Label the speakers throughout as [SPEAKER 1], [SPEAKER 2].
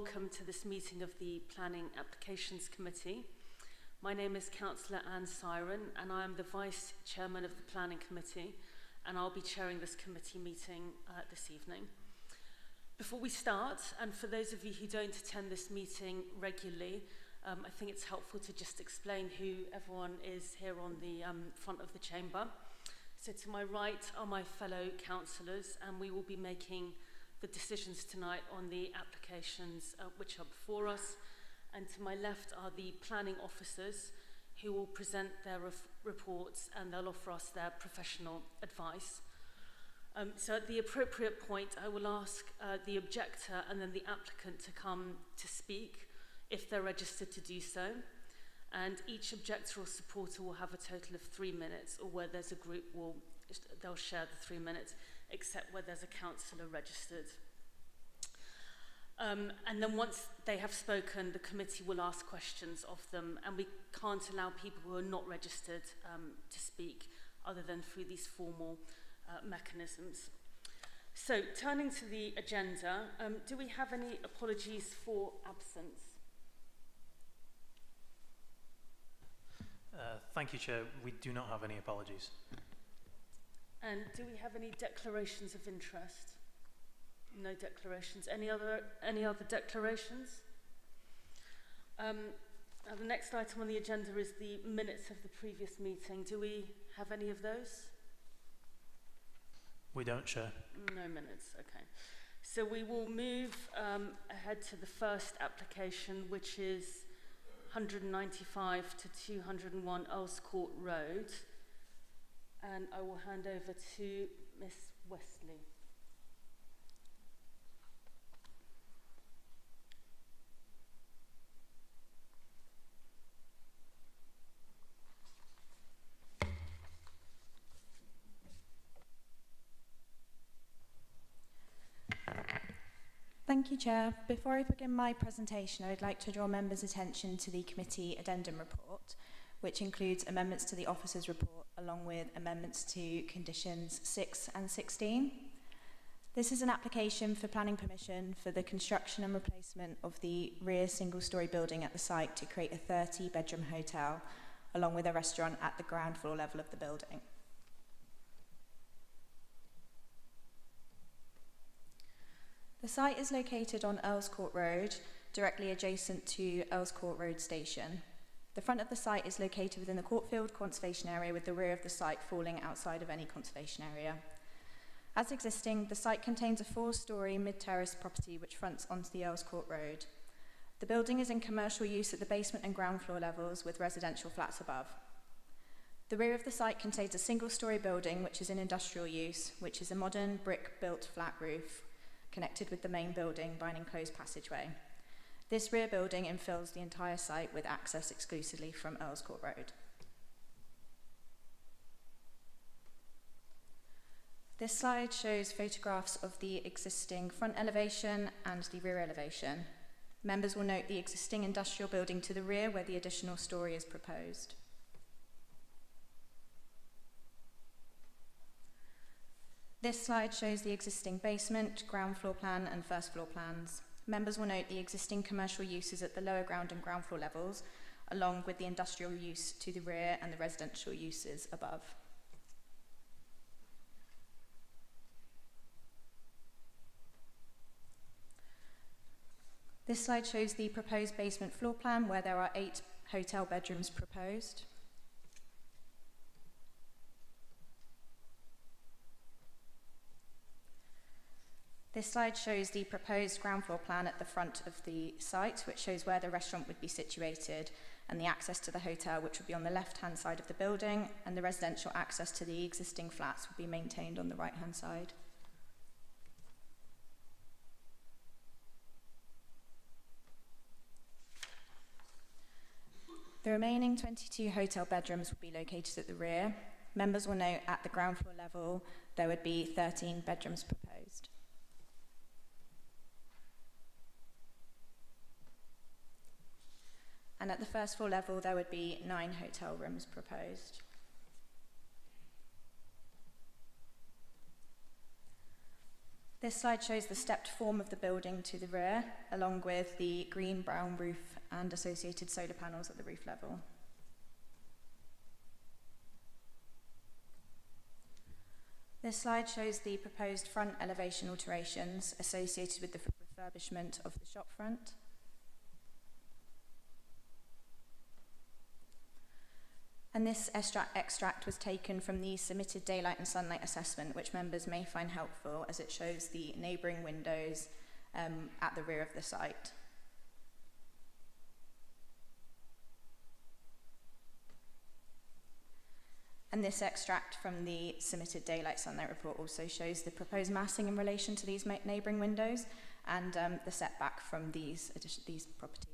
[SPEAKER 1] welcome to this meeting of the Planning Applications Committee. My name is Councillor Anne Siren and I am the Vice Chairman of the Planning Committee, and I'll be chairing this committee meeting this evening. Before we start, and for those of you who don't attend this meeting regularly, I think it's helpful to just explain who everyone is here on the front of the chamber. So to my right are my fellow councillors, and we will be making the decisions tonight on the applications which are before us. And to my left are the planning officers who will present their reports, and they'll offer us their professional advice. So at the appropriate point, I will ask the objector and then the applicant to come to speak if they're registered to do so. And each objector or supporter will have a total of 3 minutes, or where there's a group, they'll share the 3 minutes, except where there's a councillor registered. And then once they have spoken, the committee will ask questions of them, and we can't allow people who are not registered to speak other than through these formal mechanisms. So turning to the agenda, do we have any apologies for absence?
[SPEAKER 2] Thank you, Chair. We do not have any apologies.
[SPEAKER 1] And do we have any declarations of interest? No declarations. Any other declarations? The next item on the agenda is the minutes of the previous meeting. Do we have any of those?
[SPEAKER 2] We don't, Chair.
[SPEAKER 1] No minutes, okay. So we will move ahead to the first application, which is 195 to 201 Earls Court Road. And I will hand over to Miss Westley.
[SPEAKER 3] Thank you, Chair. Before I begin my presentation, I would like to draw members' attention to the committee addendum report, which includes amendments to the officers' report along with amendments to conditions 6 and 16. This is an application for planning permission for the construction and replacement of the rear single-storey building at the site to create a 30-bedroom hotel, along with a restaurant at the ground floor level of the building. The site is located on Earls Court Road, directly adjacent to Earls Court Road Station. The front of the site is located within the Courtfield Conservation Area, with the rear of the site falling outside of any conservation area. As existing, the site contains a 4-storey mid-terrace property which fronts onto the Earls Court Road. The building is in commercial use at the basement and ground floor levels, with residential flats above. The rear of the site contains a single-storey building which is in industrial use, which is a modern brick-built flat roof, connected with the main building by an enclosed passageway. This rear building infills the entire site with access exclusively from Earls Court Road. This slide shows photographs of the existing front elevation and the rear elevation. Members will note the existing industrial building to the rear where the additional storey is proposed. This slide shows the existing basement, ground floor plan and first floor plans. Members will note the existing commercial uses at the lower ground and ground floor levels, along with the industrial use to the rear and the residential uses above. This slide shows the proposed basement floor plan, where there are 8 hotel bedrooms proposed. This slide shows the proposed ground floor plan at the front of the site, which shows where the restaurant would be situated, and the access to the hotel, which would be on the left-hand side of the building, and the residential access to the existing flats would be maintained on the right-hand side. The remaining 22 hotel bedrooms will be located at the rear. Members will note at the ground floor level there would be 13 bedrooms proposed. And at the first floor level, there would be 9 hotel rooms proposed. This slide shows the stepped form of the building to the rear, along with the green-brown roof and associated solar panels at the roof level. This slide shows the proposed front elevation alterations associated with the refurbishment of the shop front. And this extract was taken from the submitted daylight and sunlight assessment, which members may find helpful as it shows the neighbouring windows at the rear of the site. And this extract from the submitted daylight sunlight report also shows the proposed massing in relation to these neighbouring windows and the setback from these properties.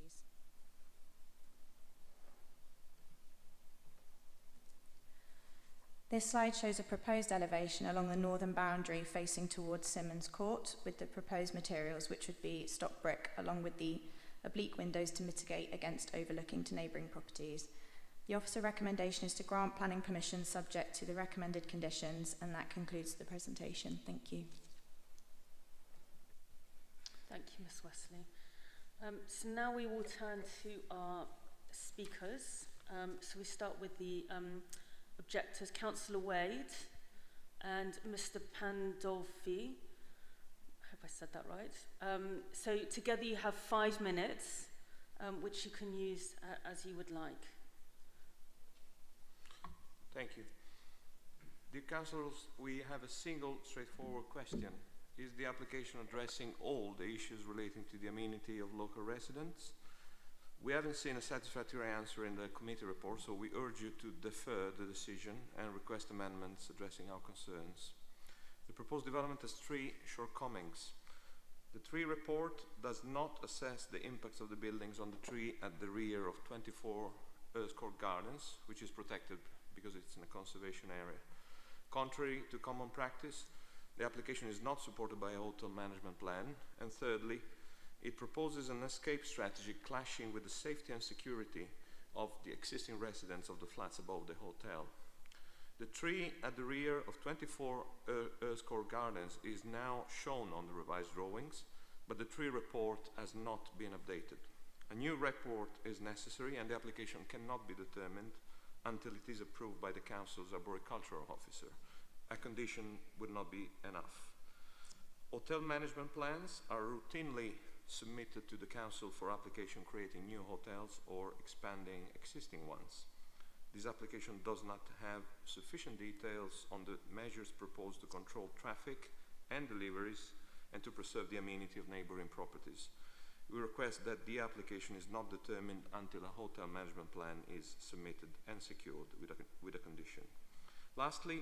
[SPEAKER 3] This slide shows a proposed elevation along the northern boundary facing towards Simmons Court with the proposed materials, which would be stock brick along with the oblique windows to mitigate against overlooking to neighbouring properties. The officer recommendation is to grant planning permission subject to the recommended conditions, and that concludes the presentation. Thank you.
[SPEAKER 1] Thank you, Ms. Wesley. So now we will turn to our speakers. So we start with the objectors, Councillor Wade and Mr. Pandolfi. I hope I said that right. So together you have 5 minutes, which you can use as you would like.
[SPEAKER 4] Thank you. Dear Councillors, we have a single straightforward question. Is the application addressing all the issues relating to the amenity of local residents? We haven't seen a satisfactory answer in the committee report, so we urge you to defer the decision and request amendments addressing our concerns. The proposed development has 3 shortcomings. The tree report does not assess the impacts of the buildings on the tree at the rear of 24 Earls Court Gardens, which is protected because it's in a conservation area. Contrary to common practice, the application is not supported by a hotel management plan. And thirdly, it proposes an escape strategy clashing with the safety and security of the existing residents of the flats above the hotel. The tree at the rear of 24 Earls Court Gardens is now shown on the revised drawings, but the tree report has not been updated. A new report is necessary, and the application cannot be determined until it is approved by the Council's arboricultural officer. A condition would not be enough. Hotel management plans are routinely submitted to the Council for application creating new hotels or expanding existing ones. This application does not have sufficient details on the measures proposed to control traffic and deliveries and to preserve the amenity of neighbouring properties. We request that the application is not determined until a hotel management plan is submitted and secured with a condition. Lastly,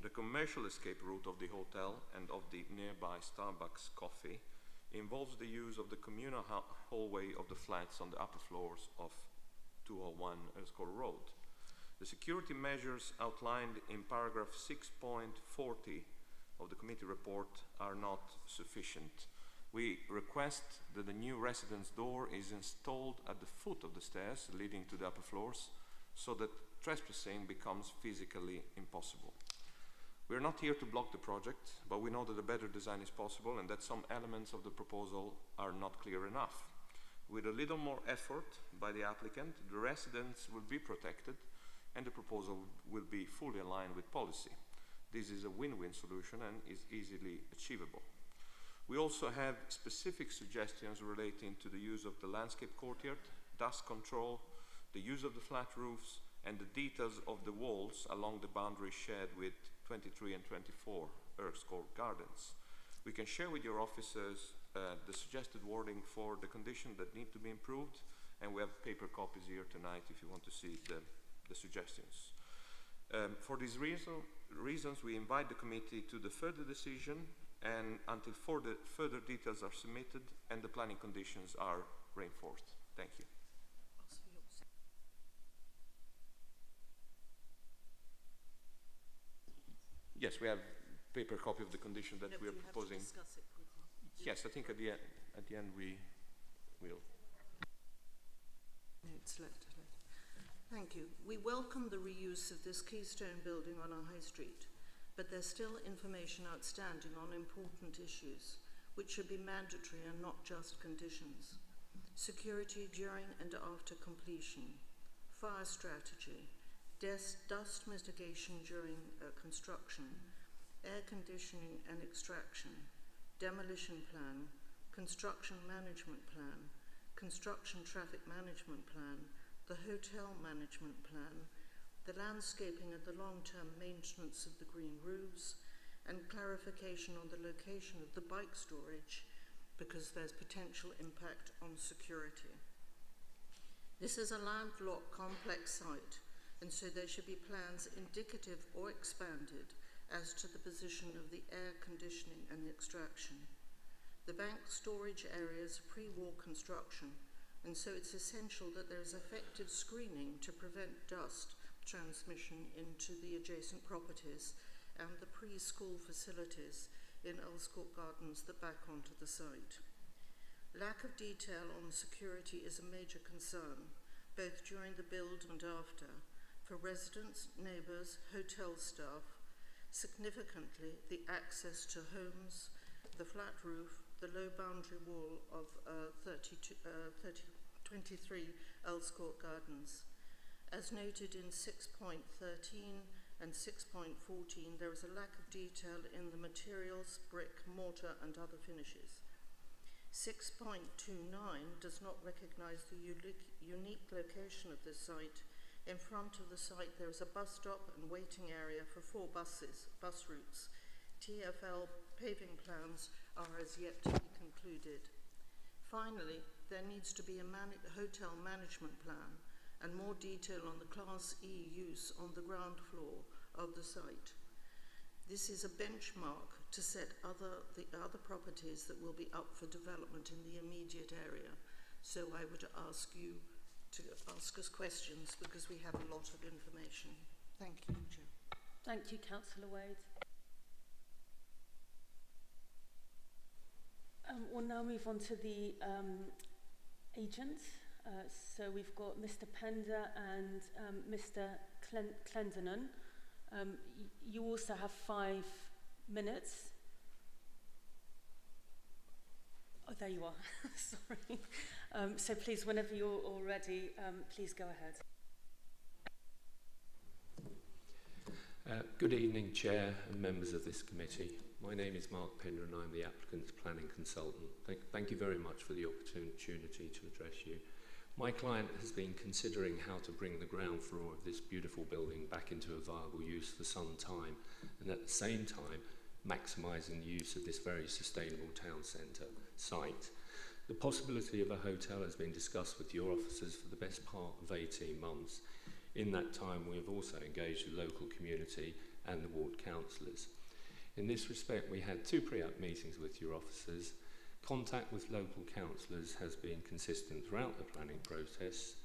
[SPEAKER 4] the commercial escape route of the hotel and of the nearby Starbucks Coffee involves the use of the communal hallway of the flats on the upper floors of 201 Earls Court Road. The security measures outlined in paragraph 6.40 of the committee report are not sufficient. We request that the new residence door is installed at the foot of the stairs leading to the upper floors so that trespassing becomes physically impossible. We are not here to block the project, but we know that a better design is possible and that some elements of the proposal are not clear enough. With a little more effort by the applicant, the residents will be protected and the proposal will be fully aligned with policy. This is a win-win solution and is easily achievable. We also have specific suggestions relating to the use of the landscape courtyard, dust control, the use of the flat roofs, and the details of the walls along the boundary shared with 23 and 24 Earls Court Gardens. We can share with your officers the suggested wording for the conditions that need to be improved, and we have paper copies here tonight if you want to see the suggestions. For these reasons, we invite the committee to defer the decision and until further details are submitted and the planning conditions are reinforced. Thank you. Yes, we have paper copy of the condition that we are proposing. Yes, I think at the end we will.
[SPEAKER 5] No, it's left. Thank you. We welcome the reuse of this keystone building on our high street. but there's still information outstanding on important issues, which should be mandatory and not just conditions. Security during and after completion, fire strategy, dust mitigation during construction, air conditioning and extraction, demolition plan, construction management plan, construction traffic management plan, the hotel management plan, the landscaping and the long-term maintenance of the green roofs, and clarification on the location of the bike storage because there's potential impact on security. This is a landlocked complex site, and so there should be plans indicative or expanded as to the position of the air conditioning and extraction. The bank storage area is pre-war construction, and so it's essential that there is effective screening to prevent dust transmission into the adjacent properties and the preschool facilities in Earls Court Gardens that back onto the site. Lack of detail on security is a major concern, both during the build and after, for residents, neighbours, hotel staff. Significantly, the access to homes, the flat roof, the low boundary wall of 23 Earls Court Gardens. As noted in 6.13 and 6.14, there is a lack of detail in the materials, brick, mortar and other finishes. 6.29 does not recognise the unique location of this site. In front of the site there is a bus stop and waiting area for 4 bus routes. TfL paving plans are as yet to be concluded. Finally, there needs to be a hotel management plan and more detail on the Class E use on the ground floor of the site. This is a benchmark to set the other properties that will be up for development in the immediate area. So I would ask you to ask us questions because we have a lot of information. Thank you, Chair.
[SPEAKER 1] Thank you, Councillor Wade. We'll now move on to the agent. So we've got Mr. Pender and Mr. Clendenin. You also have 5 minutes. Oh, there you are. Sorry. So please, whenever you're all ready, please go ahead.
[SPEAKER 6] Good evening, Chair and members of this committee. My name is Mark Pender and I'm the applicant's planning consultant. Thank you very much for the opportunity to address you. My client has been considering how to bring the ground floor of this beautiful building back into a viable use for some time, and at the same time maximising the use of this very sustainable town centre site. The possibility of a hotel has been discussed with your officers for the best part of 18 months. In that time we have also engaged the local community and the ward councillors. In this respect we had 2 pre-app meetings with your officers. Contact with local councillors has been consistent throughout the planning process.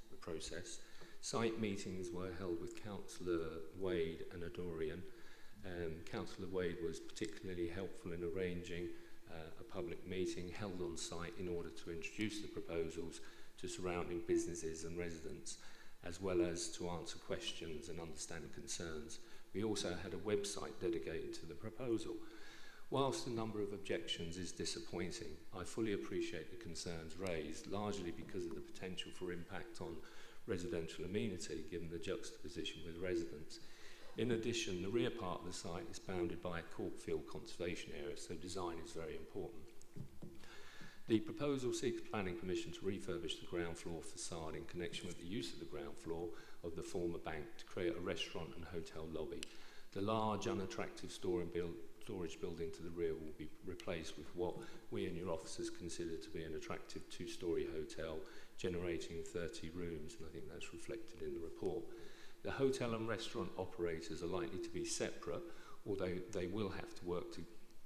[SPEAKER 6] Site meetings were held with Councillor Wade and Adorian. Councillor Wade was particularly helpful in arranging a public meeting held on site in order to introduce the proposals to surrounding businesses and residents, as well as to answer questions and understand concerns. We also had a website dedicated to the proposal. Whilst the number of objections is disappointing, I fully appreciate the concerns raised, largely because of the potential for impact on residential amenity, given the juxtaposition with residents. In addition, the rear part of the site is bounded by a Courtfield conservation area, so design is very important. The proposal seeks planning permission to refurbish the ground floor facade in connection with the use of the ground floor of the former bank to create a restaurant and hotel lobby. The large, unattractive storage building to the rear will be replaced with what we and your officers consider to be an attractive 2-storey hotel generating 30 rooms, and I think that's reflected in the report. The hotel and restaurant operators are likely to be separate, although they will have to work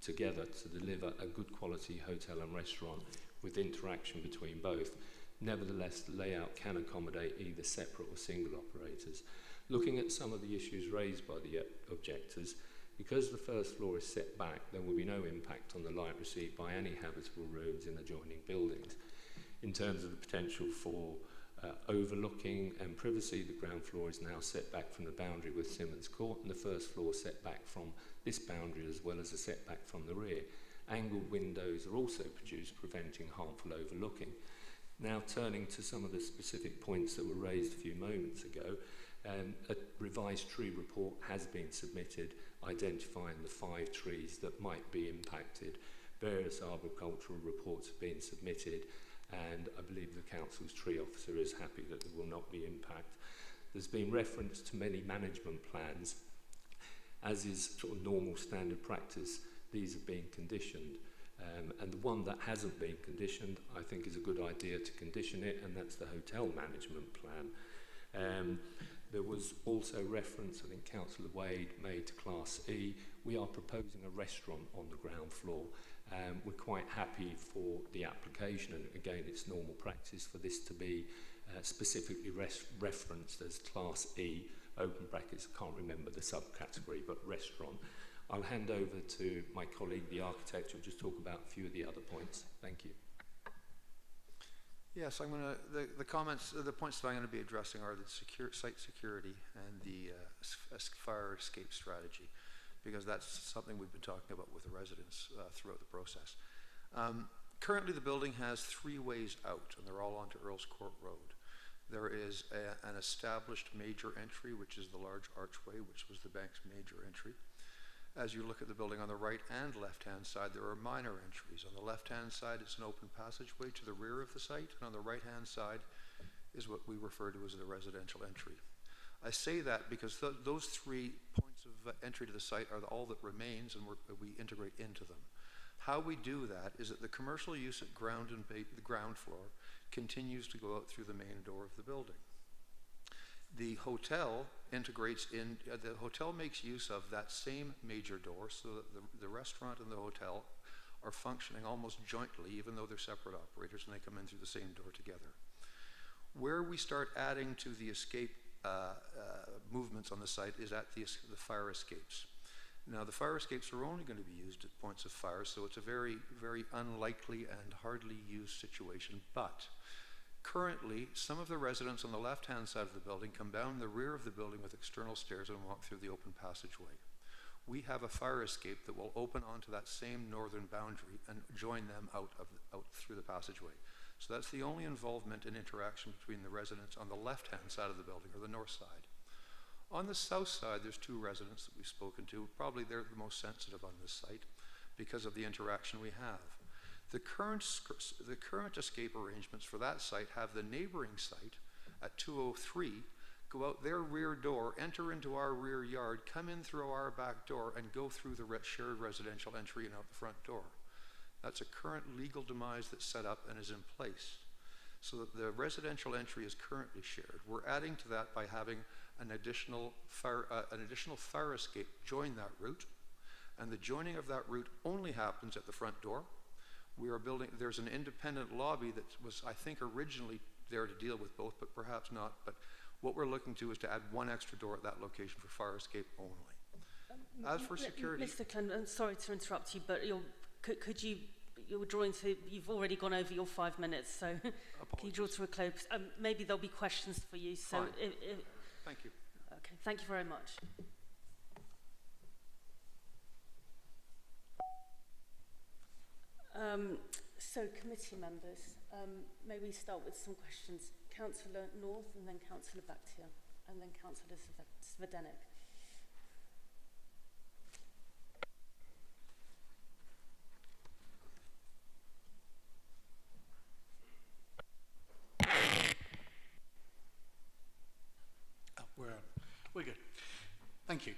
[SPEAKER 6] together to deliver a good quality hotel and restaurant with interaction between both. Nevertheless, the layout can accommodate either separate or single operators. Looking at some of the issues raised by the objectors, because the first floor is set back, there will be no impact on the light received by any habitable rooms in adjoining buildings. In terms of the potential for overlooking and privacy. The ground floor is now set back from the boundary with Simmons Court, and the first floor set back from this boundary as well as a setback from the rear. Angled windows are also produced, preventing harmful overlooking. Now turning to some of the specific points that were raised a few moments ago, a revised tree report has been submitted identifying the 5 trees that might be impacted. Various arboricultural reports have been submitted, and I believe the council's tree officer is happy that there will not be impact. There's been reference to many management plans. As is sort of normal standard practice, these have been conditioned. And the one that hasn't been conditioned, I think is a good idea to condition it, and that's the hotel management plan. There was also reference, I think Councillor Wade made to Class E. We are proposing a restaurant on the ground floor. We're quite happy for the application, and again it's normal practice for this to be specifically referenced as Class E, open brackets, I can't remember the subcategory, but restaurant. I'll hand over to my colleague, the architect, who'll just talk about a few of the other points. Thank you.
[SPEAKER 7] Yes, I'm going to, the points that I'm going to be addressing are the site security and the fire escape strategy, because that's something we've been talking about with the residents throughout the process. Currently, the building has 3 ways out, and they're all onto Earls Court Road. There is an established major entry, which is the large archway, which was the bank's major entry. As you look at the building on the right and left-hand side, there are minor entries. On the left-hand side, it's an open passageway to the rear of the site, and on the right-hand side is what we refer to as the residential entry. I say that because those 3 points of entry to the site are all that remains, and we integrate into them. How we do that is that the commercial use at the ground floor continues to go out through the main door of the building. The hotel integrates in, the hotel makes use of that same major door so that the restaurant and the hotel are functioning almost jointly, even though they're separate operators and they come in through the same door together. Where we start adding to the escape movements on the site is at the fire escapes. Now, the fire escapes are only going to be used at points of fire, so it's a very, very unlikely and hardly used situation, but currently, some of the residents on the left-hand side of the building come down the rear of the building with external stairs and walk through the open passageway. We have a fire escape that will open onto that same northern boundary and join them out through the passageway. So that's the only involvement and interaction between the residents on the left-hand side of the building, or the north side. On the south side, there's 2 residents that we've spoken to. Probably they're the most sensitive on this site because of the interaction we have. The current escape arrangements for that site have the neighboring site at 203 go out their rear door, enter into our rear yard, come in through our back door, and go through the shared residential entry and out the front door. That's a current legal demise that's set up and is in place. So that the residential entry is currently shared. We're adding to that by having an additional fire escape join that route, and the joining of that route only happens at the front door. We are building, there's an independent lobby that was, I think, originally there to deal with both, but perhaps not. But what we're looking to is to add 1 extra door at that location for fire escape only. As for security...
[SPEAKER 1] Mr. Cunningham, sorry to interrupt you, but could you, you're drawing to, you've already gone over your 5 minutes, so can you draw to a close? Maybe there'll be questions for you. So
[SPEAKER 7] Thank you.
[SPEAKER 1] Okay, thank you very much. So committee members, may we start with some questions? Councillor North, and then Councillor Bactia, and then Councillor Zvedenek.
[SPEAKER 8] We're good. Thank you.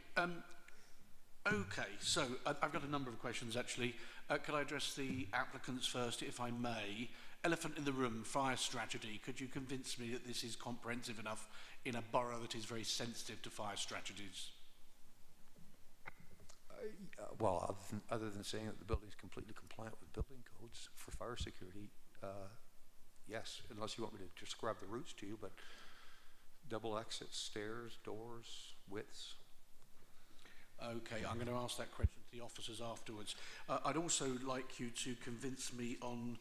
[SPEAKER 8] Okay, so I've got a number of questions actually. Could I address the applicants first, if I may? Elephant in the room, fire strategy. Could you convince me that this is comprehensive enough in a borough that is very sensitive to fire strategies?
[SPEAKER 7] Well, other than saying that the building is completely compliant with building codes for fire security, yes, unless you want me to describe the routes to you, but double exits, stairs, doors, widths.
[SPEAKER 8] Okay, I'm going to ask that question to the officers afterwards. I'd also like you to convince me on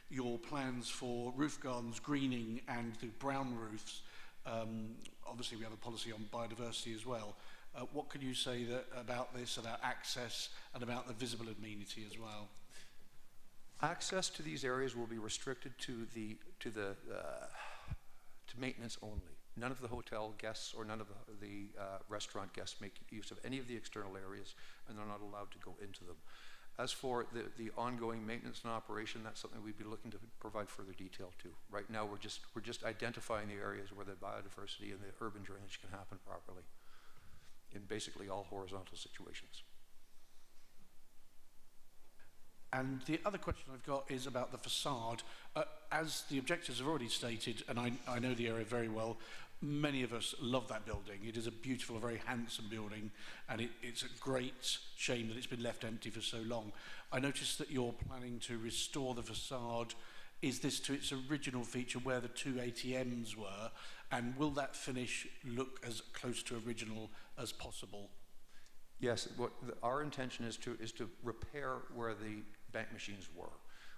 [SPEAKER 8] your plans for roof gardens, greening and the brown roofs. Obviously we have a policy on biodiversity as well. What can you say about this, about access and about the visible amenity as well?
[SPEAKER 7] Access to these areas will be restricted to maintenance only. None of the hotel guests or none of the restaurant guests make use of any of the external areas, and they're not allowed to go into them. As for the ongoing maintenance and operation, that's something we'd be looking to provide further detail to. Right now, we're just identifying the areas where the biodiversity and the urban drainage can happen properly in basically all horizontal situations.
[SPEAKER 8] And the other question I've got is about the facade. As the objectors have already stated, and I know the area very well, many of us love that building. It is a beautiful, very handsome building, and it's a great shame that it's been left empty for so long. I noticed that you're planning to restore the facade. Is this to its original feature where the 2 ATMs were? And will that finish look as close to original as possible?
[SPEAKER 7] Yes, our intention is to repair where the bank machines were.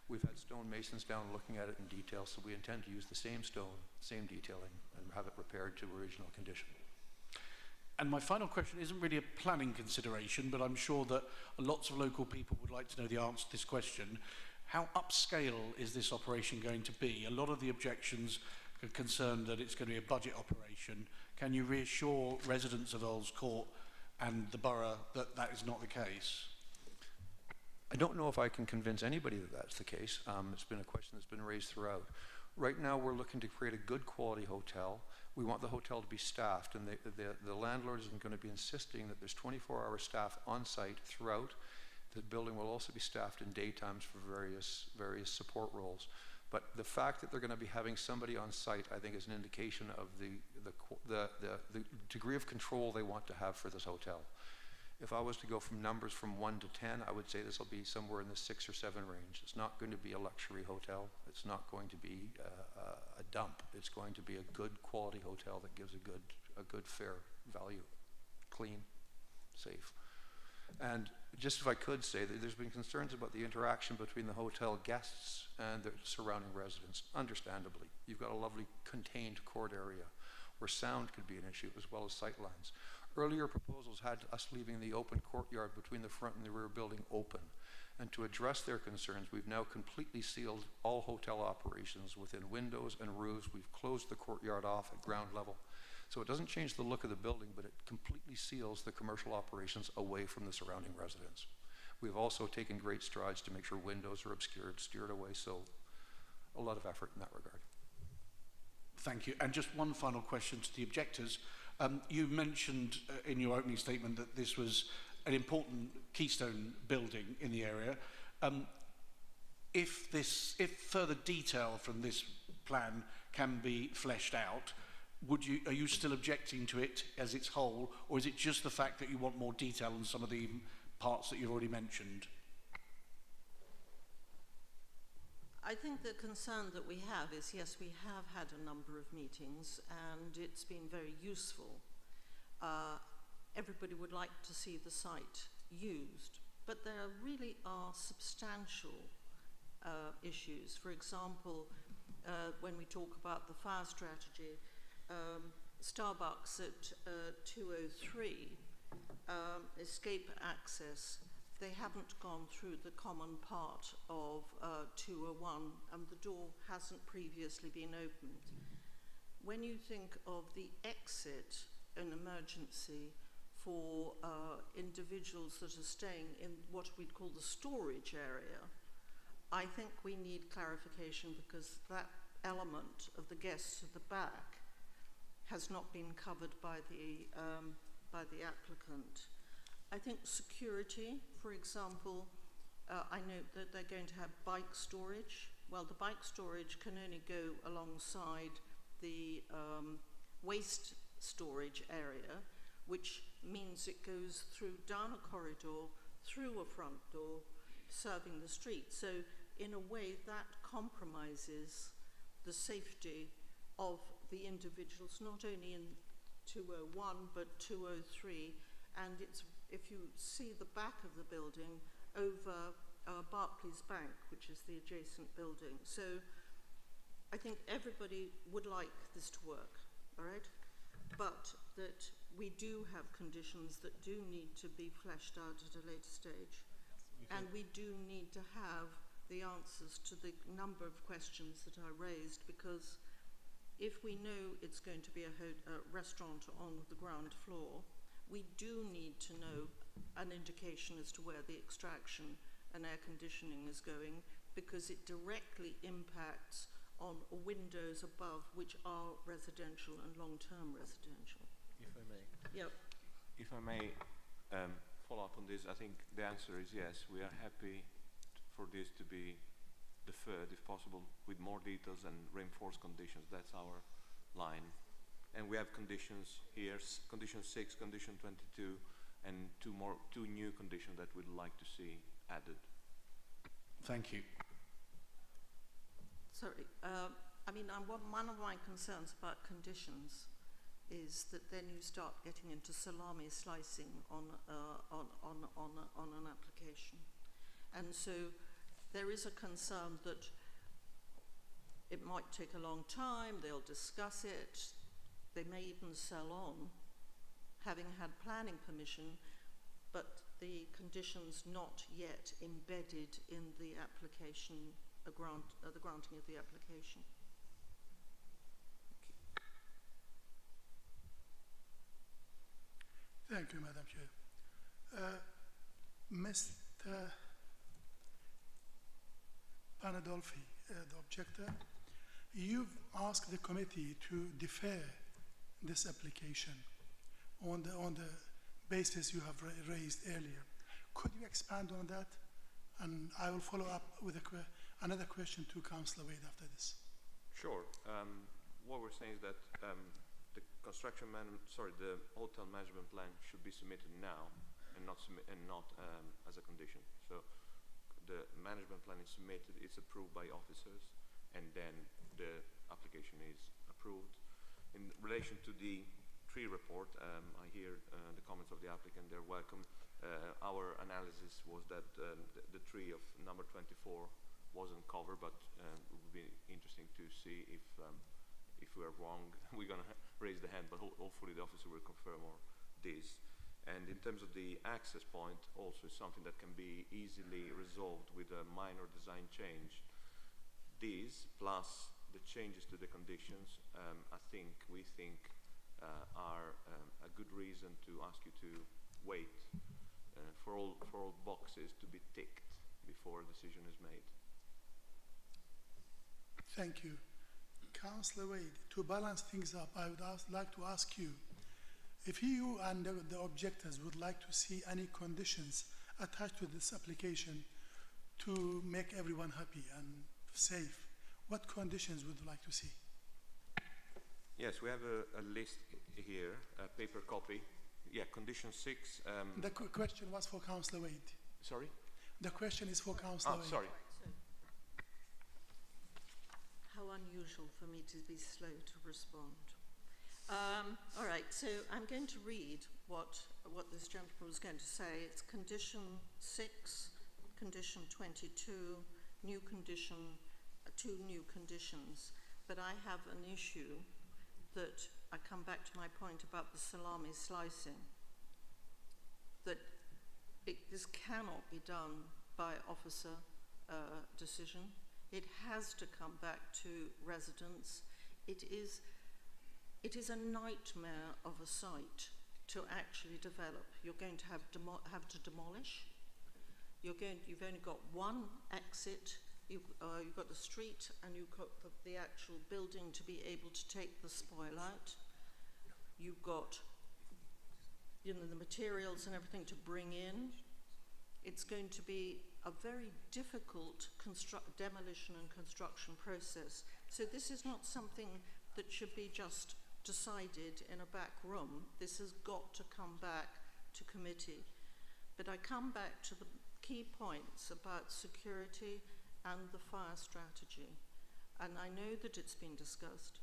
[SPEAKER 7] We've had stonemasons down looking at it in detail, so we intend to use the same stone, same detailing, and have it repaired to original condition.
[SPEAKER 8] And my final question isn't really a planning consideration, but I'm sure that lots of local people would like to know the answer to this question. How upscale is this operation going to be? A lot of the objections are concerned that it's going to be a budget operation. Can you reassure residents of Earls Court and the borough that that is not the case?
[SPEAKER 7] I don't know if I can convince anybody that that's the case. It's been a question that's been raised throughout. Right now, we're looking to create a good quality hotel. We want the hotel to be staffed, and the landlord is going to be insisting that there's 24-hour staff on site throughout. The building will also be staffed in daytimes for various support roles. But the fact that they're going to be having somebody on site, I think, is an indication of the degree of control they want to have for this hotel. If I was to go from numbers from 1 to 10, I would say this will be somewhere in the 6 or 7 range. It's not going to be a luxury hotel. It's not going to be a dump. It's going to be a good quality hotel that gives a good fair value, clean, safe. And just if I could say that there's been concerns about the interaction between the hotel guests and the surrounding residents, understandably. You've got a lovely contained court area where sound could be an issue as well as sight lines. Earlier proposals had us leaving the open courtyard between the front and the rear building open. And to address their concerns, we've now completely sealed all hotel operations within windows and roofs. We've closed the courtyard off at ground level. So it doesn't change the look of the building, but it completely seals the commercial operations away from the surrounding residents. We've also taken great strides to make sure windows are obscured, steered away, so a lot of effort in that regard.
[SPEAKER 8] Thank you. And just one final question to the objectors. You mentioned in your opening statement that this was an important keystone building in the area. If further detail from this plan can be fleshed out, are you still objecting to it as its whole, or is it just the fact that you want more detail on some of the parts that you've already mentioned?
[SPEAKER 5] I think the concern that we have is, yes, we have had a number of meetings and it's been very useful. Everybody would like to see the site used, but there really are substantial issues. For example, when we talk about the fire strategy, Starbucks at 203, escape access, they haven't gone through the common part of 201 and the door hasn't previously been opened. When you think of the exit in emergency for individuals that are staying in what we'd call the storage area, I think we need clarification because that element of the guests at the back has not been covered by the applicant. I think security, for example, I note that they're going to have bike storage. Well, the bike storage can only go alongside the waste storage area, which means it goes down a corridor, through a front door, serving the street. So in a way that compromises the safety of the individuals, not only in 201 but 203, and if you see the back of the building over Barclays Bank, which is the adjacent building. So I think everybody would like this to work, all right? But that we do have conditions that do need to be fleshed out at a later stage. And we do need to have the answers to the number of questions that I raised, because if we know it's going to be a restaurant on the ground floor, we do need to know an indication as to where the extraction and air conditioning is going, because it directly impacts on windows above, which are residential and long-term residential.
[SPEAKER 4] If I may.
[SPEAKER 5] Yep.
[SPEAKER 4] If I may follow up on this, I think the answer is yes. We are happy for this to be deferred, if possible, with more details and reinforced conditions. That's our line. And we have conditions here, condition 6, condition 22, and two new conditions that we'd like to see added.
[SPEAKER 8] Thank you.
[SPEAKER 5] Sorry, I mean, one of my concerns about conditions is that then you start getting into salami slicing on an application. And so there is a concern that it might take a long time, they'll discuss it, they may even sell on, having had planning permission, but the conditions not yet embedded in the application, the granting of the application.
[SPEAKER 9] Thank you, Madam Chair. Mr. Panadolfi, the objector, you've asked the committee to defer this application on the basis you have raised earlier. Could you expand on that? And I will follow up with another question to Councillor Wade after this.
[SPEAKER 4] Sure. What we're saying is that the the hotel management plan should be submitted now and not as a condition. So the management plan is submitted, it's approved by officers, and then the application is approved. In relation to the tree report, I hear the comments of the applicant, they're welcome. Our analysis was that the tree of number 24 wasn't covered, but it would be interesting to see if we're wrong. We're going to raise the hand, but hopefully the officer will confirm this. And in terms of the access point, also something that can be easily resolved with a minor design change. These, plus the changes to the conditions, we think are a good reason to ask you to wait for all boxes to be ticked before a decision is made.
[SPEAKER 9] Thank you. Councillor Wade, to balance things up, I would like to ask you, if you and the objectors would like to see any conditions attached to this application to make everyone happy and safe, what conditions would you like to see?
[SPEAKER 4] Yes, we have a list here, a paper copy. Yeah, condition 6.
[SPEAKER 9] The question was for Councillor Wade.
[SPEAKER 4] Sorry?
[SPEAKER 9] The question is for Councillor Wade.
[SPEAKER 4] Sorry.
[SPEAKER 5] How unusual for me to be slow to respond. All right, so I'm going to read what this gentleman was going to say. It's condition 6, condition 22, new condition, 2 new conditions. But I have an issue that I come back to my point about the salami slicing, that this cannot be done by officer decision. It has to come back to residents. It is a nightmare of a site to actually develop. You're going to have to demolish. You've only got one exit. You've got the street, and you've got the actual building to be able to take the spoil out. You've got, the materials and everything to bring in. It's going to be a very difficult demolition and construction process. So this is not something that should be just decided in a back room. This has got to come back to committee. But I come back to the key points about security and the fire strategy. And I know that it's been discussed,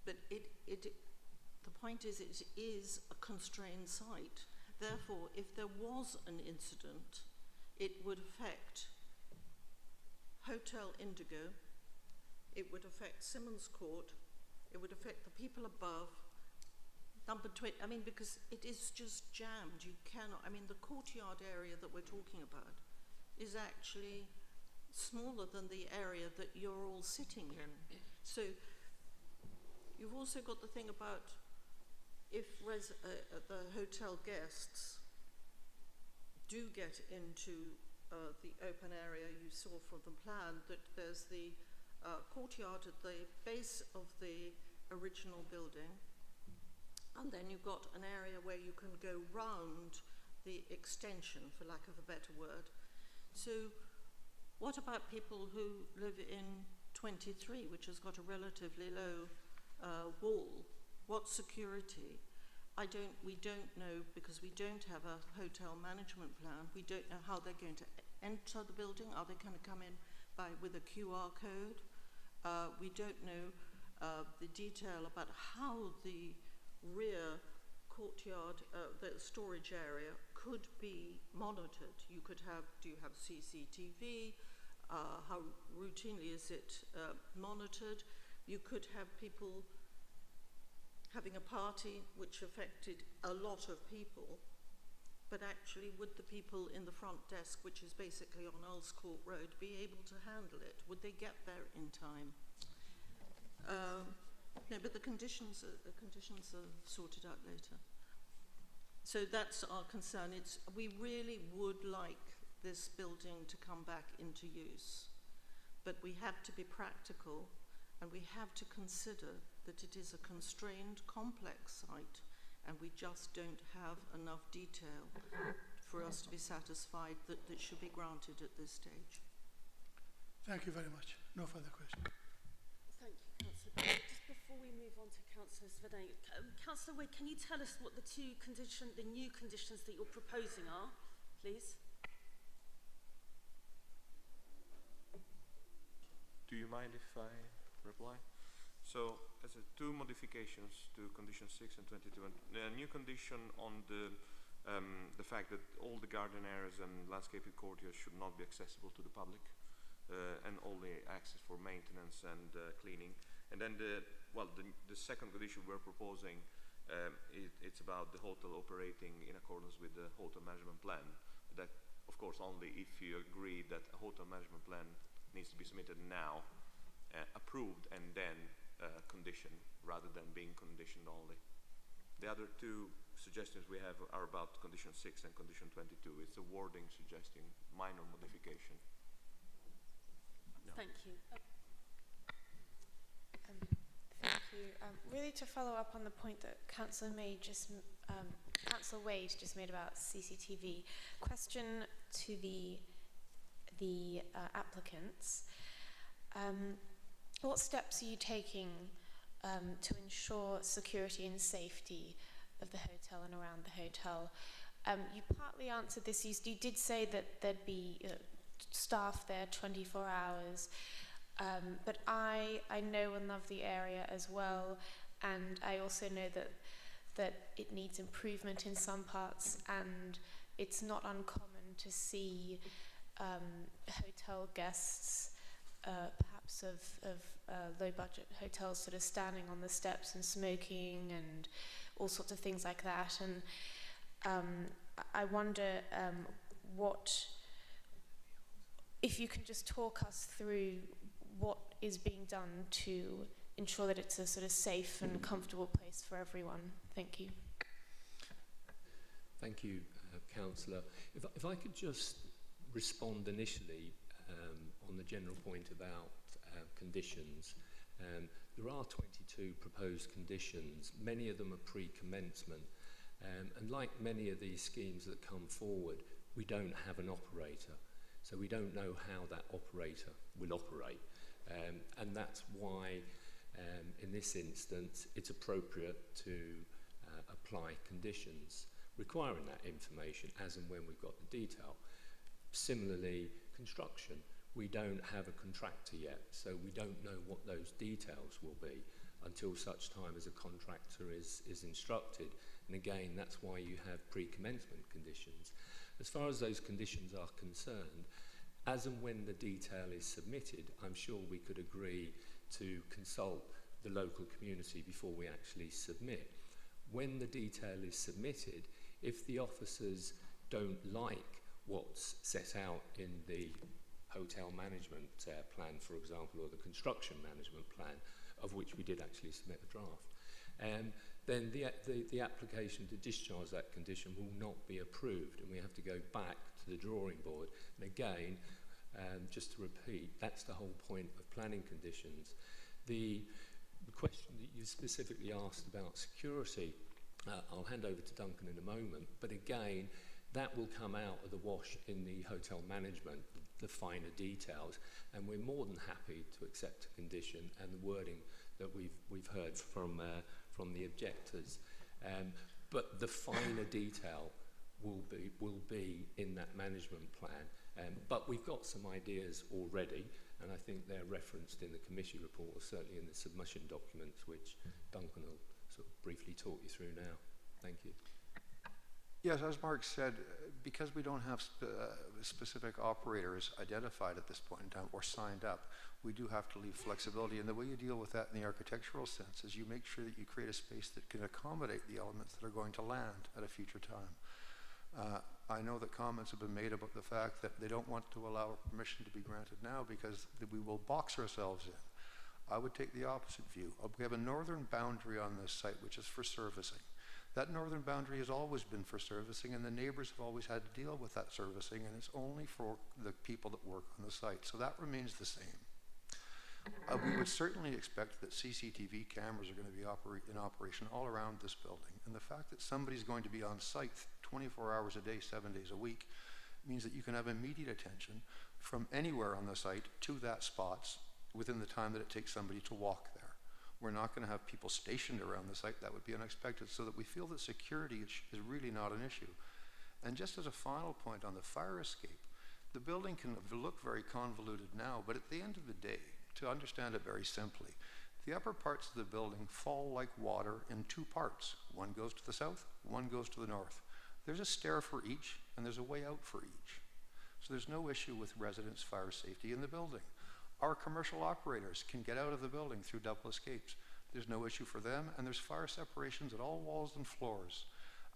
[SPEAKER 5] but the point is it is a constrained site. Therefore, if there was an incident, it would affect Hotel Indigo, it would affect Simmons Court, it would affect the people above, number 20, I mean, because it is just jammed. You cannot, I mean, the courtyard area that we're talking about is actually smaller than the area that you're all sitting in. So you've also got the thing about if the hotel guests do get into the open area, you saw from the plan that there's the courtyard at the base of the original building, and then you've got an area where you can go round the extension, for lack of a better word. So what about people who live in 23, which has got a relatively low wall? What security? We don't know, because we don't have a hotel management plan. We don't know how they're going to enter the building. Are they going to come in with a QR code? We don't know the detail about how the rear courtyard, the storage area, could be monitored. Do you have CCTV? How routinely is it monitored? You could have people having a party which affected a lot of people, but actually would the people in the front desk, which is basically on Earls Court Road, be able to handle it? Would they get there in time? No, but the conditions are sorted out later. So that's our concern. We really would like this building to come back into use, but we have to be practical, and we have to consider that it is a constrained, complex site, and we just don't have enough detail for us to be satisfied that it should be granted at this stage.
[SPEAKER 9] Thank you very much. No further questions.
[SPEAKER 1] Thank you, Councillor. Just before we move on to Councillor Svedane, Councillor Wade, can you tell us what the new conditions that you're proposing are, please?
[SPEAKER 4] Do you mind if I reply? So, as two modifications to condition 6 and 22. And a new condition on the fact that all the garden areas and landscaping courtyards should not be accessible to the public, and only access for maintenance and cleaning. And then the second condition we're proposing, it's about the hotel operating in accordance with the hotel management plan. That, of course, only if you agree that a hotel management plan needs to be submitted now, approved, and then conditioned, rather than being conditioned only. The other two suggestions we have are about condition 6 and condition 22. It's a wording suggesting minor modification. No.
[SPEAKER 1] Thank you.
[SPEAKER 10] Thank you. Really, to follow up on the point that Councillor Wade just made about CCTV, question to the applicants. What steps are you taking to ensure security and safety of the hotel and around the hotel? You partly answered this. You did say that there'd be staff there 24 hours, but I know and love the area as well, and I also know that it needs improvement in some parts, and it's not uncommon to see hotel guests, perhaps of low-budget hotels, sort of standing on the steps and smoking and all sorts of things like that. And I wonder if you can just talk us through what is being done to ensure that it's a sort of safe and comfortable place for everyone. Thank you.
[SPEAKER 6] Thank you, Councillor. If I could just respond initially on the general point about conditions. There are 22 proposed conditions. Many of them are pre-commencement. And like many of these schemes that come forward, we don't have an operator. So we don't know how that operator will operate. And that's why, in this instance, it's appropriate to apply conditions requiring that information as and when we've got the detail. Similarly, construction. We don't have a contractor yet, so we don't know what those details will be until such time as a contractor is instructed. And again, that's why you have pre-commencement conditions. As far as those conditions are concerned, as and when the detail is submitted, I'm sure we could agree to consult the local community before we actually submit. When the detail is submitted, if the officers don't like what's set out in the hotel management plan, for example, or the construction management plan, of which we did actually submit a draft, then the application to discharge that condition will not be approved, and we have to go back to the drawing board. And again, just to repeat, that's the whole point of planning conditions. The question that you specifically asked about security, I'll hand over to Duncan in a moment, but again, that will come out of the wash in the hotel management, the finer details, and we're more than happy to accept a condition and the wording that we've heard from the objectors. But the finer detail will be in that management plan. But we've got some ideas already, and I think they're referenced in the committee report, or certainly in the submission documents, which Duncan will sort of briefly talk you through now. Thank you.
[SPEAKER 7] Yes, as Mark said, because we don't have specific operators identified at this point in time or signed up, we do have to leave flexibility. And the way you deal with that in the architectural sense is you make sure that you create a space that can accommodate the elements that are going to land at a future time. I know that comments have been made about the fact that they don't want to allow permission to be granted now because we will box ourselves in. I would take the opposite view. We have a northern boundary on this site which is for servicing. That northern boundary has always been for servicing, and the neighbors have always had to deal with that servicing, and it's only for the people that work on the site. So that remains the same. We would certainly expect that CCTV cameras are going to be in operation all around this building. And the fact that somebody's going to be on site 24 hours a day, 7 days a week, means that you can have immediate attention from anywhere on the site to that spot within the time that it takes somebody to walk there. We're not going to have people stationed around the site. That would be unexpected, so that we feel that security is really not an issue. And just as a final point on the fire escape, the building can look very convoluted now, but at the end of the day, to understand it very simply, the upper parts of the building fall like water in two parts. One goes to the south, one goes to the north. There's a stair for each, and there's a way out for each. So there's no issue with residents' fire safety in the building. Our commercial operators can get out of the building through double escapes. There's no issue for them, and there's fire separations at all walls and floors.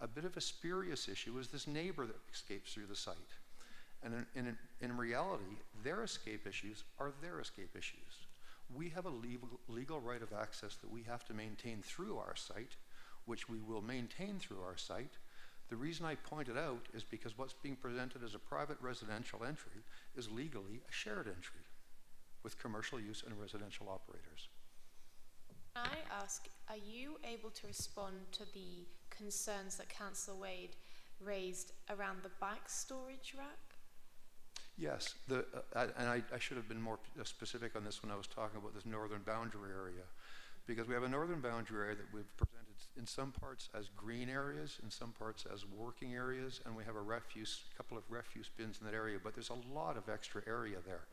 [SPEAKER 7] A bit of a spurious issue is this neighbor that escapes through the site. And in reality, their escape issues are their escape issues. We have a legal right of access that we have to maintain through our site, which we will maintain through our site. The reason I point it out is because what's being presented as a private residential entry is legally a shared entry with commercial use and residential operators.
[SPEAKER 10] Can I ask, are you able to respond to the concerns that Councillor Wade raised around the bike storage rack?
[SPEAKER 7] Yes, and I should have been more specific on this when I was talking about this northern boundary area, because we have a northern boundary area that we've presented in some parts as green areas, in some parts as working areas, and we have a couple of refuse bins in that area, but there's a lot of extra area there.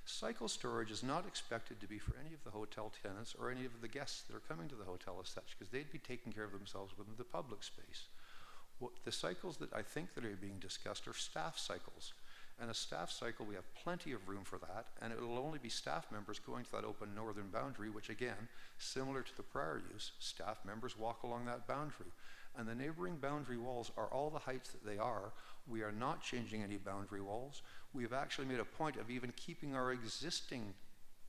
[SPEAKER 7] Cycle storage is not expected to be for any of the hotel tenants or any of the guests that are coming to the hotel as such, because they'd be taking care of themselves within the public space. The cycles that I think that are being discussed are staff cycles. And a staff cycle, we have plenty of room for that, and it will only be staff members going to that open northern boundary, which again, similar to the prior use, staff members walk along that boundary. And the neighboring boundary walls are all the heights that they are. We are not changing any boundary walls. We have actually made a point of even keeping our existing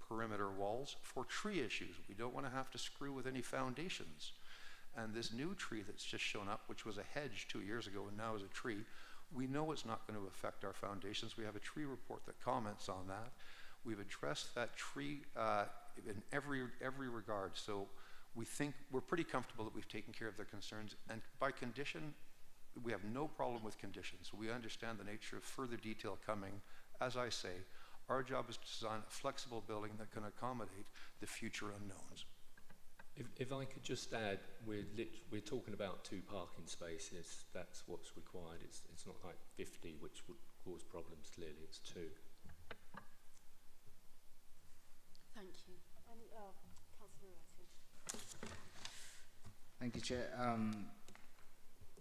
[SPEAKER 7] perimeter walls for tree issues. We don't want to have to screw with any foundations. And this new tree that's just shown up, which was a hedge 2 years ago and now is a tree, we know it's not going to affect our foundations. We have a tree report that comments on that. We've addressed that tree in every regard. So we think we're pretty comfortable that we've taken care of their concerns. And by condition, we have no problem with conditions. We understand the nature of further detail coming. As I say, our job is to design a flexible building that can accommodate the future unknowns.
[SPEAKER 6] If I could just add, we're talking about 2 parking spaces. That's what's required. It's not like 50, which would cause problems. Clearly, it's 2.
[SPEAKER 1] Thank you. Councillor Ratty.
[SPEAKER 11] Thank you, Chair.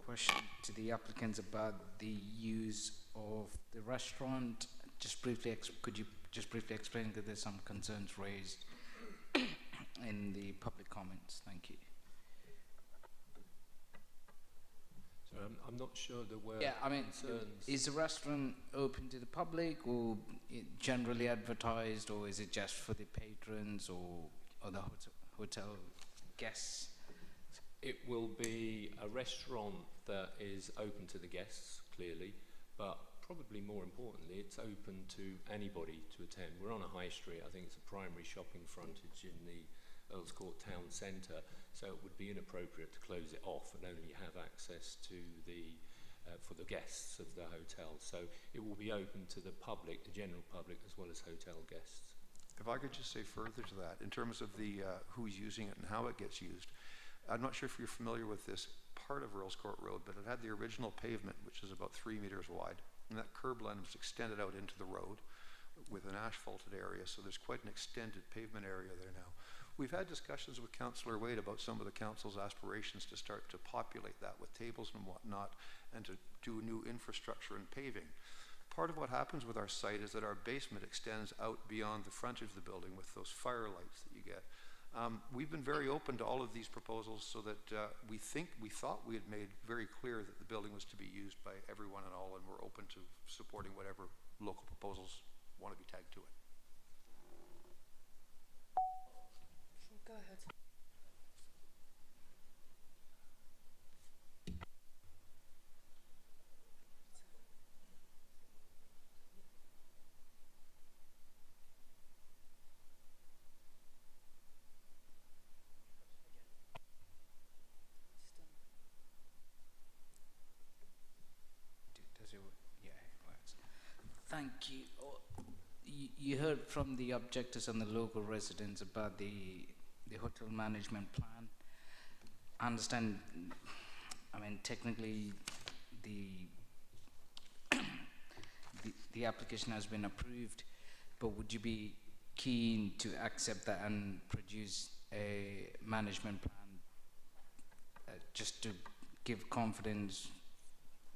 [SPEAKER 11] question to the applicants about the use of the restaurant. Just briefly, could you just briefly explain, because there's some concerns raised in the public comments. Thank you.
[SPEAKER 6] So I'm not sure there were
[SPEAKER 11] Yeah, I mean,
[SPEAKER 6] concerns.
[SPEAKER 11] is the restaurant open to the public, or generally advertised, or is it just for the patrons or the hotel guests?
[SPEAKER 6] It will be a restaurant that is open to the guests, clearly, but probably more importantly, it's open to anybody to attend. We're on a high street. I think it's a primary shopping frontage in the Earls Court Town Centre, so it would be inappropriate to close it off and only have access to the for the guests of the hotel. So it will be open to the public, the general public, as well as hotel guests.
[SPEAKER 7] If I could just say further to that, in terms of the who's using it and how it gets used, I'm not sure if you're familiar with this part of Earls Court Road, but it had the original pavement, which is about 3 meters wide, and that curb line was extended out into the road with an asphalted area, so there's quite an extended pavement area there now. We've had discussions with Councillor Wade about some of the council's aspirations to start to populate that with tables and whatnot, and to do new infrastructure and paving. Part of what happens with our site is that our basement extends out beyond the front of the building with those firelights that you get. We've been very open to all of these proposals, so that we thought we had made very clear that the building was to be used by everyone and all, and we're open to supporting whatever local proposals want to be tagged to it.
[SPEAKER 1] Go ahead.
[SPEAKER 11] Does it work? Yeah, it works. Thank you. You heard from the objectors and the local residents about the hotel management plan. I understand, I mean, technically the application has been approved, but would you be keen to accept that and produce a management plan just to give confidence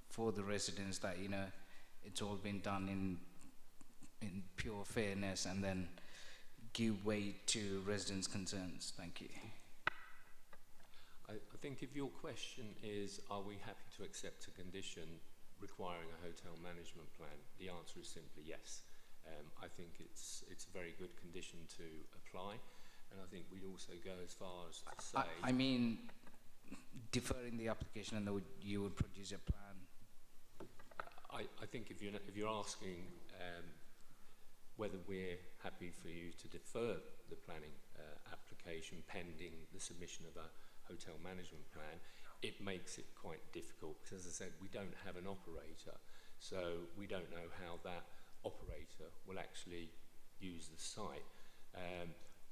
[SPEAKER 11] for the residents that, you know, it's all been done in pure fairness, and then give way to residents' concerns? Thank you.
[SPEAKER 6] I think if your question is, are we happy to accept a condition requiring a hotel management plan, the answer is simply yes. I think it's a very good condition to apply, and I think we'd also go as far as to say...
[SPEAKER 11] I mean, deferring the application, and you would produce a plan.
[SPEAKER 6] I think if you're asking whether we're happy for you to defer the planning application pending the submission of a hotel management plan, it makes it quite difficult, because, as I said, we don't have an operator, so we don't know how that operator will actually use the site.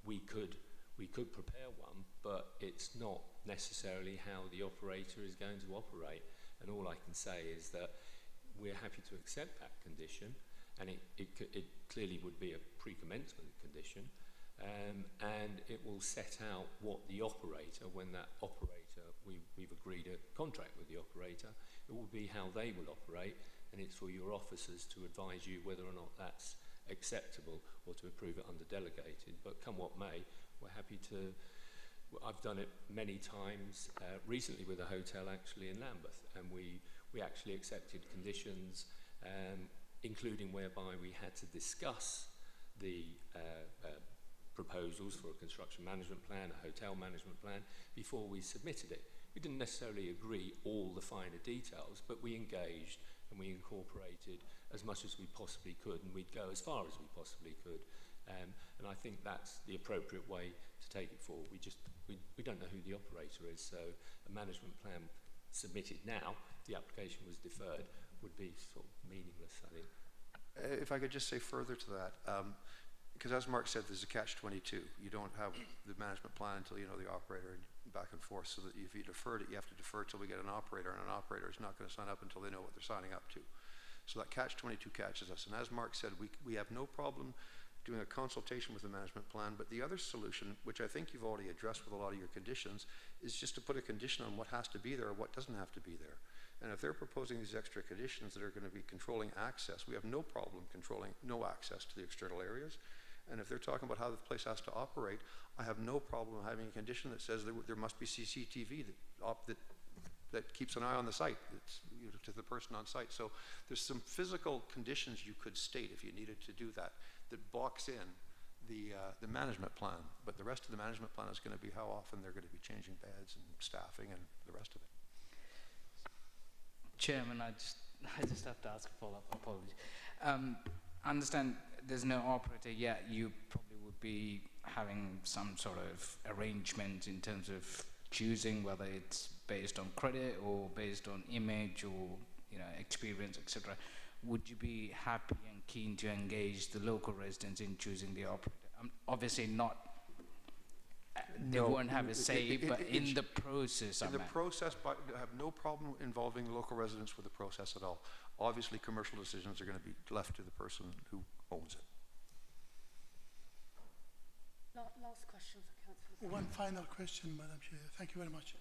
[SPEAKER 6] We could prepare one, but it's not necessarily how the operator is going to operate, and all I can say is that we're happy to accept that condition, and it clearly would be a pre-commencement condition, and it will set out what the operator, when that operator, we've agreed a contract with the operator, it will be how they will operate, and it's for your officers to advise you whether or not that's acceptable, or to approve it under delegated. But come what may, we're happy to... I've done it many times, recently with a hotel actually in Lambeth, and we actually accepted conditions, including whereby we had to discuss the proposals for a construction management plan, a hotel management plan, before we submitted it. We didn't necessarily agree all the finer details, but we engaged and we incorporated as much as we possibly could, and we'd go as far as we possibly could. And I think that's the appropriate way to take it forward. We don't know who the operator is, so a management plan submitted now, the application was deferred, would be sort of meaningless, I think.
[SPEAKER 7] If I could just say further to that, because as Mark said, there's a catch-22. You don't have the management plan until you know the operator, and back and forth, so that if you deferred it, you have to defer till we get an operator, and an operator is not going to sign up until they know what they're signing up to. So that catch-22 catches us, and as Mark said, we have no problem doing a consultation with the management plan, but the other solution, which I think you've already addressed with a lot of your conditions, is just to put a condition on what has to be there or what doesn't have to be there. And if they're proposing these extra conditions that are going to be controlling access, we have no problem controlling no access to the external areas. And if they're talking about how the place has to operate, I have no problem having a condition that says there must be CCTV that keeps an eye on the site, to the person on site. So there's some physical conditions you could state if you needed to do that box in the management plan. But the rest of the management plan is going to be how often they're going to be changing beds and staffing and the rest of it.
[SPEAKER 11] Chairman, I just have to ask a follow-up. Apologies. I understand there's no operator yet. You probably would be having some sort of arrangement in terms of choosing whether it's based on credit or based on image or experience, etc. Would you be happy and keen to engage the local residents in choosing the operator? Obviously not. They won't have a say, but in the process.
[SPEAKER 7] In the process, but I have no problem involving the local residents with the process at all. Obviously, commercial decisions are going to be left to the person who owns it.
[SPEAKER 1] Last question for Councillor.
[SPEAKER 9] One final question, Madam Chair. Thank you very much.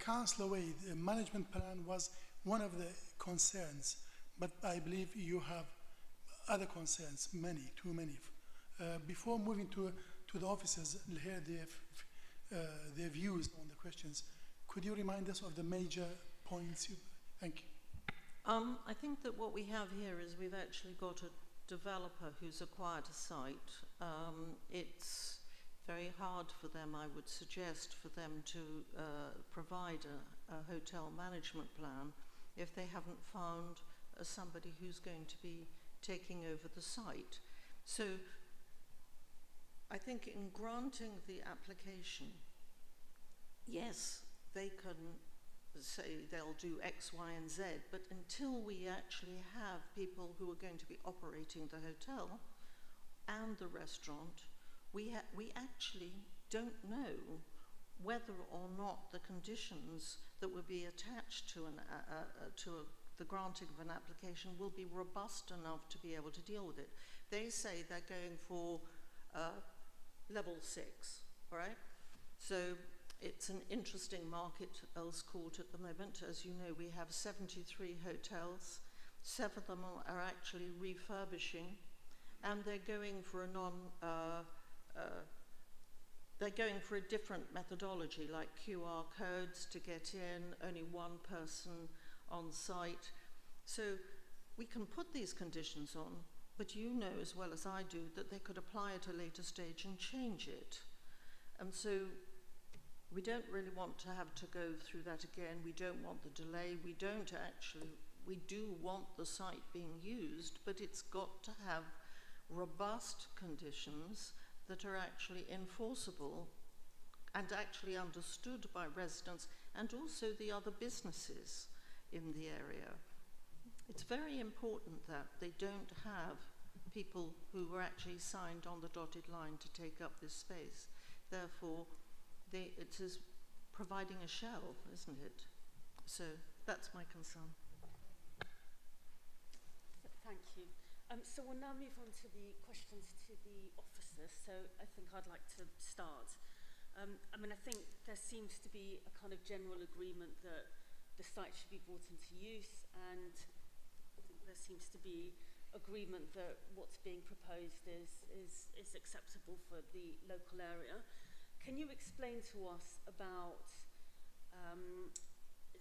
[SPEAKER 9] Councillor Wade, the management plan was one of the concerns, but I believe you have other concerns, too many. Before moving to the officers and hear their views on the questions, could you remind us of the major points? Thank you.
[SPEAKER 5] I think that what we have here is we've actually got a developer who's acquired a site. It's very hard for them, I would suggest, for them to provide a hotel management plan if they haven't found somebody who's going to be taking over the site. So I think in granting the application, yes, they can say they'll do X, Y, and Z, but until we actually have people who are going to be operating the hotel and the restaurant, we actually don't know whether or not the conditions that would be attached to the granting of an application will be robust enough to be able to deal with it. They say they're going for level 6, all right? So it's an interesting market, Earls Court, at the moment. As you know, we have 73 hotels. 7 of them are actually refurbishing, and they're going for they're going for a different methodology, like QR codes to get in, only one person on site. So we can put these conditions on, but you know as well as I do that they could apply at a later stage and change it. And so we don't really want to have to go through that again. We don't want the delay. We do want the site being used, but it's got to have robust conditions that are actually enforceable and actually understood by residents and also the other businesses in the area. It's very important that they don't have people who were actually signed on the dotted line to take up this space. Therefore, it is providing a shell, isn't it? So that's my concern.
[SPEAKER 1] Thank you. So we'll now move on to the questions to the officers. So I think I'd like to start. I mean, I think there seems to be a kind of general agreement that the site should be brought into use, and I think there seems to be agreement that what's being proposed is acceptable for the local area. Can you explain to us about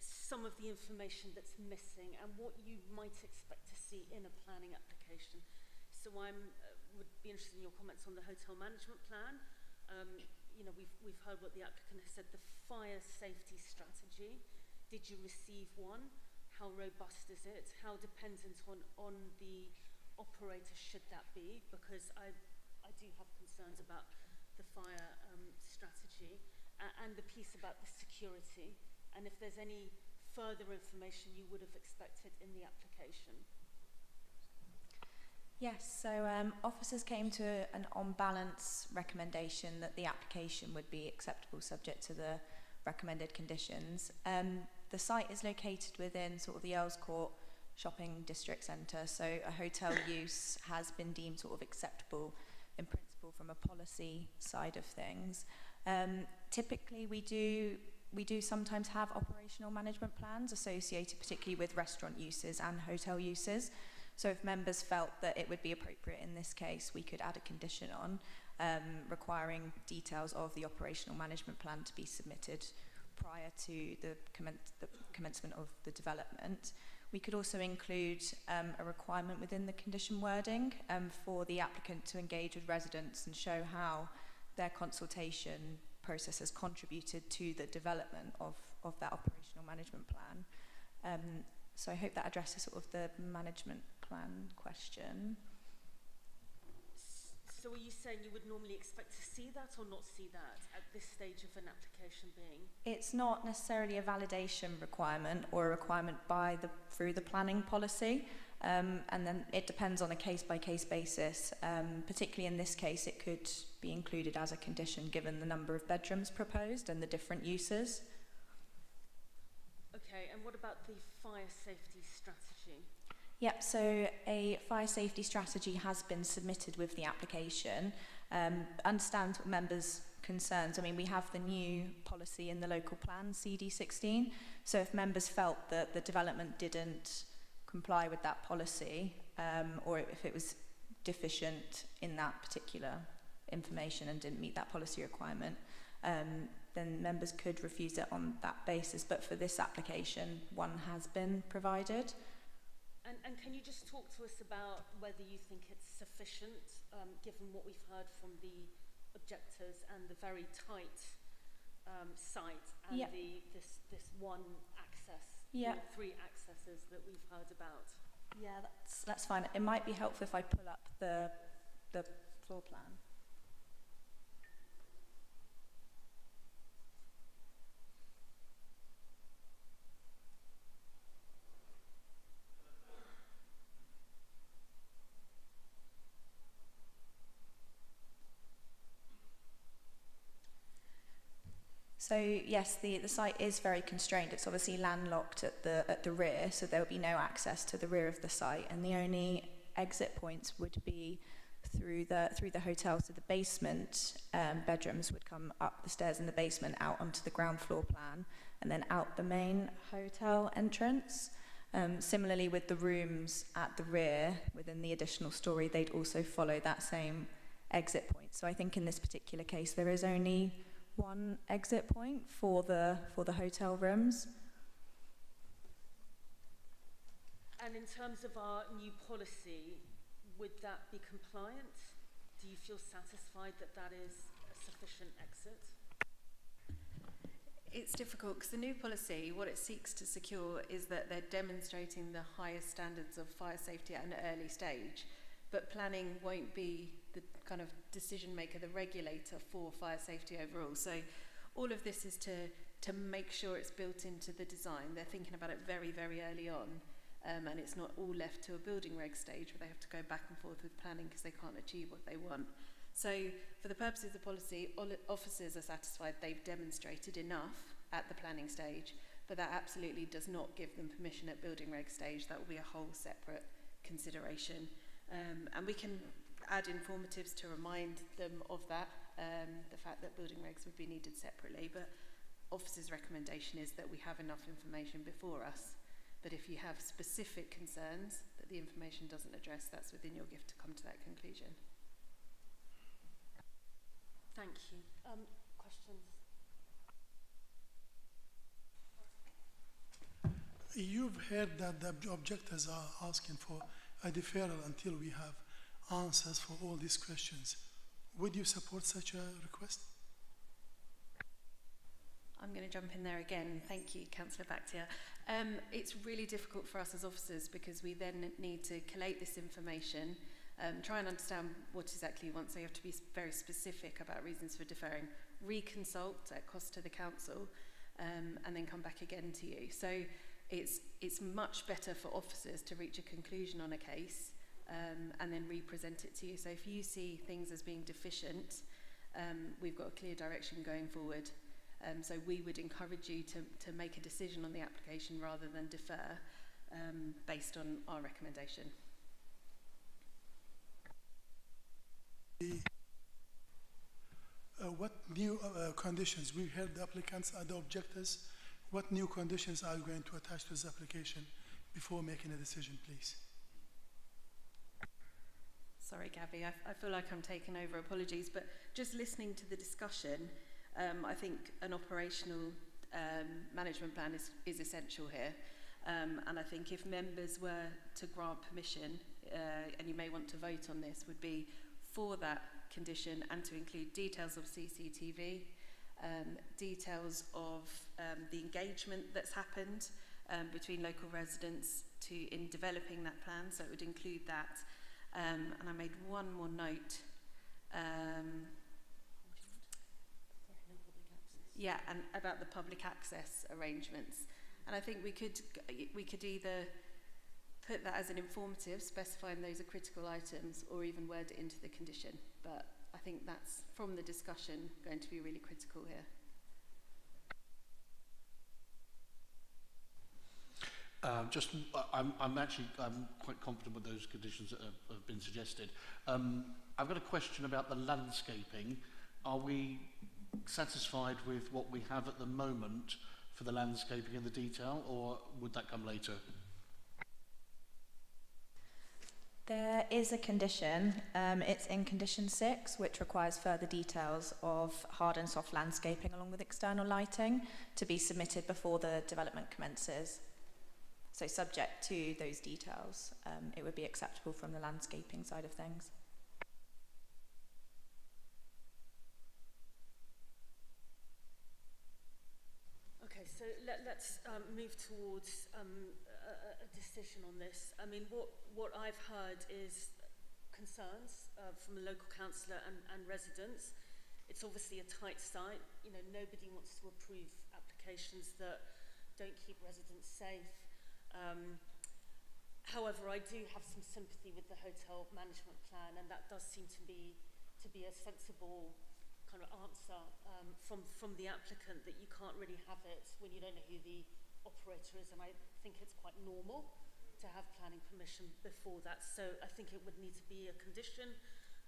[SPEAKER 1] some of the information that's missing and what you might expect to see in a planning application? So I would be interested in your comments on the hotel management plan. You know, we've heard what the applicant has said, the fire safety strategy. Did you receive one? How robust is it? How dependent on the operator should that be? Because I do have concerns about the fire strategy and the piece about the security, and if there's any further information you would have expected in the application.
[SPEAKER 3] Yes, so officers came to an on-balance recommendation that the application would be acceptable subject to the recommended conditions. The site is located within sort of the Earls Court shopping district centre, so a hotel use has been deemed sort of acceptable in principle from a policy side of things. Typically we do we do sometimes have operational management plans associated particularly with restaurant uses and hotel uses. So if members felt that it would be appropriate in this case, we could add a condition on requiring details of the operational management plan to be submitted prior to the commencement of the development. We could also include a requirement within the condition wording for the applicant to engage with residents and show how their consultation process has contributed to the development of that operational management plan. So I hope that addresses sort of the management plan question.
[SPEAKER 1] So are you saying you would normally expect to see that or not see that at this stage of an application being?
[SPEAKER 3] It's not necessarily a validation requirement or a requirement through the planning policy, and then it depends on a case-by-case basis. Particularly in this case, it could be included as a condition given the number of bedrooms proposed and the different uses.
[SPEAKER 1] Okay, and what about the fire safety strategy?
[SPEAKER 3] Yep, so a fire safety strategy has been submitted with the application. Understand members' concerns. I mean, we have the new policy in the local plan, CD16. So if members felt that the development didn't comply with that policy, or if it was deficient in that particular information and didn't meet that policy requirement, then members could refuse it on that basis. But for this application, one has been provided.
[SPEAKER 1] And can you just talk to us about whether you think it's sufficient, given what we've heard from the objectors and the very tight site and this one access, three accesses that we've heard about?
[SPEAKER 3] Yeah, that's fine. It might be helpful if I pull up the floor plan. So yes, the site is very constrained. It's obviously landlocked at the rear, so there will be no access to the rear of the site, and the only exit points would be through the hotel. So the basement bedrooms would come up the stairs in the basement out onto the ground floor plan, and then out the main hotel entrance. Similarly with the rooms at the rear within the additional story, they'd also follow that same exit point. So I think in this particular case there is only one exit point for the hotel rooms.
[SPEAKER 1] And in terms of our new policy, would that be compliant? Do you feel satisfied that that is a sufficient exit?
[SPEAKER 12] It's difficult because the new policy, what it seeks to secure is that they're demonstrating the highest standards of fire safety at an early stage, but planning won't be the kind of decision maker, the regulator for fire safety overall. So all of this is to make sure it's built into the design. They're thinking about it very, very early on, and it's not all left to a building reg stage where they have to go back and forth with planning because they can't achieve what they want. So for the purposes of the policy, all officers are satisfied they've demonstrated enough at the planning stage, but that absolutely does not give them permission at building reg stage. That will be a whole separate consideration. And we can add informatives to remind them of that, the fact that building regs would be needed separately, but officers' recommendation is that we have enough information before us. But if you have specific concerns that the information doesn't address, that's within your gift to come to that conclusion.
[SPEAKER 1] Thank you. Questions?
[SPEAKER 9] You've heard that the objectors are asking for a deferral until we have answers for all these questions. Would you support such a request?
[SPEAKER 12] I'm going to jump in there again. Thank you, Councillor Bakhtiar. It's really difficult for us as officers because we then need to collate this information, try and understand what exactly you want, so you have to be very specific about reasons for deferring, reconsult at cost to the council, and then come back again to you. So it's much better for officers to reach a conclusion on a case and then re-present it to you. So if you see things as being deficient, we've got a clear direction going forward. So we would encourage you to make a decision on the application rather than defer based on our recommendation.
[SPEAKER 9] what new conditions, we heard the applicants and the objectors, what new conditions are you going to attach to this application before making a decision, please?
[SPEAKER 12] Sorry, Gabby, I feel like I'm taking over, apologies, but just listening to the discussion, I think an operational management plan is essential here. And I think if members were to grant permission, and you may want to vote on this, would be for that condition and to include details of CCTV, details of the engagement that's happened between local residents in developing that plan, so it would include that. And I made one more note. Yeah, and about the public access arrangements. And I think we could either put that as an informative, specifying those are critical items, or even word it into the condition. But I think that's, from the discussion, going to be really critical here.
[SPEAKER 8] I'm quite confident with those conditions that have been suggested. I've got a question about the landscaping. Are we satisfied with what we have at the moment for the landscaping and the detail, or would that come later?
[SPEAKER 3] There is a condition, it's in condition 6, which requires further details of hard and soft landscaping along with external lighting to be submitted before the development commences. So subject to those details, it would be acceptable from the landscaping side of things.
[SPEAKER 1] Okay, so let's move towards a decision on this. I mean, what I've heard is concerns from a local councillor and residents. It's obviously a tight site. You know, nobody wants to approve applications that don't keep residents safe. However, I do have some sympathy with the hotel management plan, and that does seem to be a sensible kind of answer from the applicant, that you can't really have it when you don't know who the operator is, and I think it's quite normal to have planning permission before that. So I think it would need to be a condition.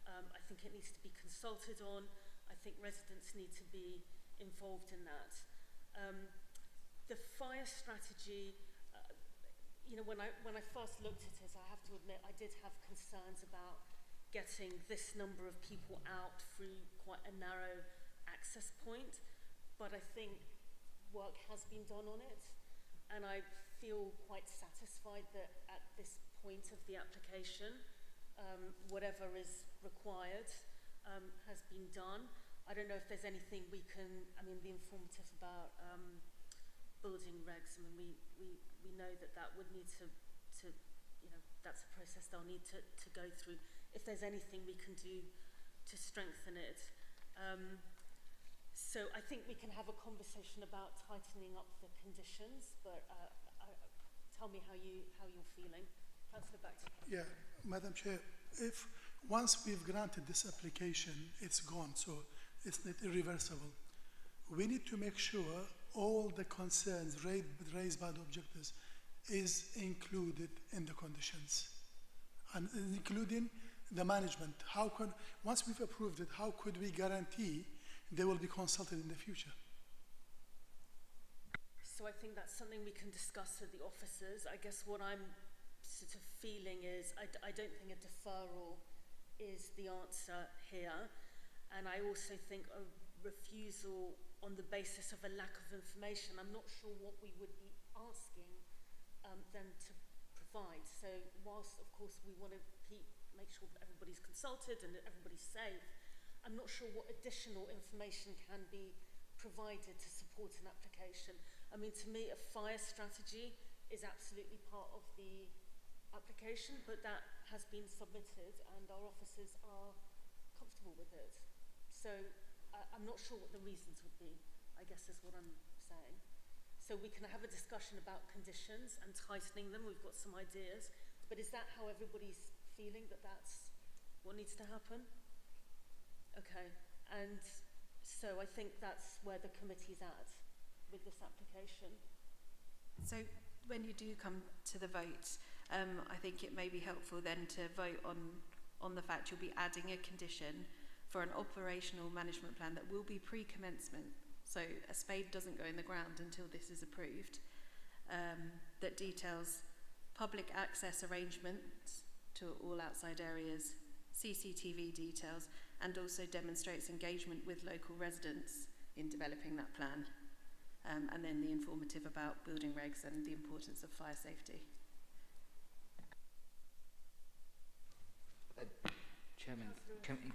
[SPEAKER 1] I think it needs to be consulted on. I think residents need to be involved in that. The fire strategy, you know, when I first looked at it, I have to admit I did have concerns about getting this number of people out through quite a narrow access point, but I think work has been done on it, and I feel quite satisfied that at this point of the application, whatever is required has been done. I don't know if there's anything we can, I mean, the informative about building regs, I mean, we know that would need to, you know, that's a process they'll need to go through. If there's anything we can do to strengthen it. So I think we can have a conversation about tightening up the conditions, but tell me how you're feeling. Councillor, back to you.
[SPEAKER 9] Yeah, Madam Chair, if once we've granted this application, it's gone, so it's not irreversible. We need to make sure all the concerns raised by the objectors is included in the conditions, and including the management. How can, once we've approved it, how could we guarantee they will be consulted in the future?
[SPEAKER 1] So I think that's something we can discuss with the officers. I guess what I'm sort of feeling is I don't think a deferral is the answer here, and I also think a refusal on the basis of a lack of information. I'm not sure what we would be asking them to provide. So whilst of course we want to make sure that everybody's consulted and that everybody's safe, I'm not sure what additional information can be provided to support an application. I mean, to me, a fire strategy is absolutely part of the application, but that has been submitted and our officers are comfortable with it. So I'm not sure what the reasons would be, I guess is what I'm saying. So we can have a discussion about conditions and tightening them. We've got some ideas, but is that how everybody's feeling, that that's what needs to happen? Okay, and so I think that's where the committee's at with this application.
[SPEAKER 12] So when you do come to the vote, I think it may be helpful then to vote on the fact you'll be adding a condition for an operational management plan that will be pre-commencement, so a spade doesn't go in the ground until this is approved, that details public access arrangements to all outside areas, CCTV details, and also demonstrates engagement with local residents in developing that plan. And then the informative about building regs and the importance of fire safety.
[SPEAKER 11] Chairman,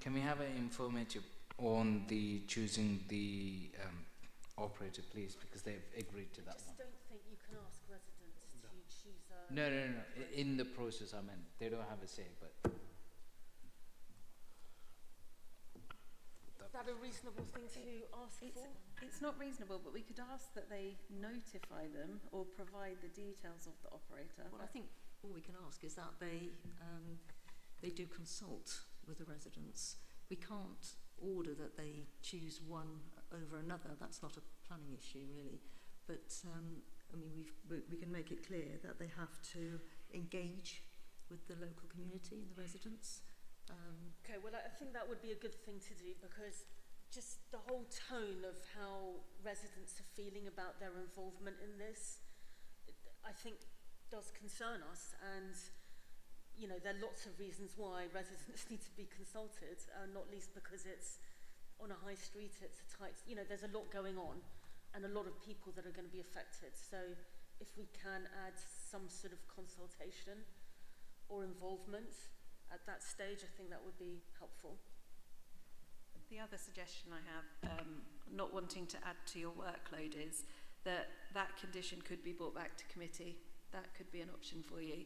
[SPEAKER 11] can we have an informative on the choosing the operator, please, because they've agreed to that one.
[SPEAKER 1] I just don't think you can ask residents to choose a...
[SPEAKER 11] No. In the process, I meant they don't have a say, but...
[SPEAKER 1] Is that a reasonable thing to ask for?
[SPEAKER 12] It's not reasonable, but we could ask that they notify them or provide the details of the operator.
[SPEAKER 13] Well, I think all we can ask is that they do consult with the residents. We can't order that they choose one over another. That's not a planning issue, really. But I mean, we can make it clear that they have to engage with the local community and the residents.
[SPEAKER 1] Okay, well, I think that would be a good thing to do, because just the whole tone of how residents are feeling about their involvement in this, I think does concern us. And you know, there are lots of reasons why residents need to be consulted, not least because it's on a high street, it's a tight, you know, there's a lot going on and a lot of people that are going to be affected. So if we can add some sort of consultation or involvement at that stage, I think that would be helpful.
[SPEAKER 12] The other suggestion I have, not wanting to add to your workload, is that that condition could be brought back to committee. That could be an option for you.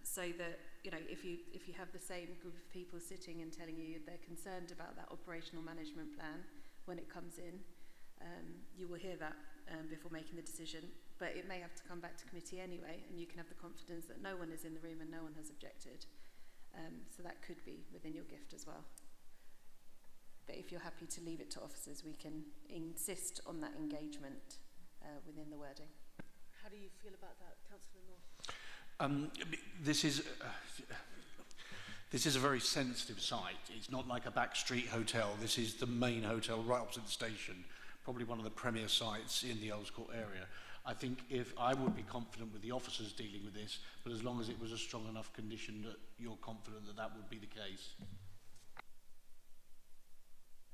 [SPEAKER 12] So that, you know, if you have the same group of people sitting and telling you they're concerned about that operational management plan when it comes in, you will hear that before making the decision. But it may have to come back to committee anyway, and you can have the confidence that no one is in the room and no one has objected. So that could be within your gift as well. But if you're happy to leave it to officers, we can insist on that engagement within the wording.
[SPEAKER 1] How do you feel about that, Councillor North?
[SPEAKER 8] This is a very sensitive site. It's not like a backstreet hotel. This is the main hotel right opposite the station, probably one of the premier sites in the Earls Court area. I think if I would be confident with the officers dealing with this, but as long as it was a strong enough condition that you're confident that that would be the case.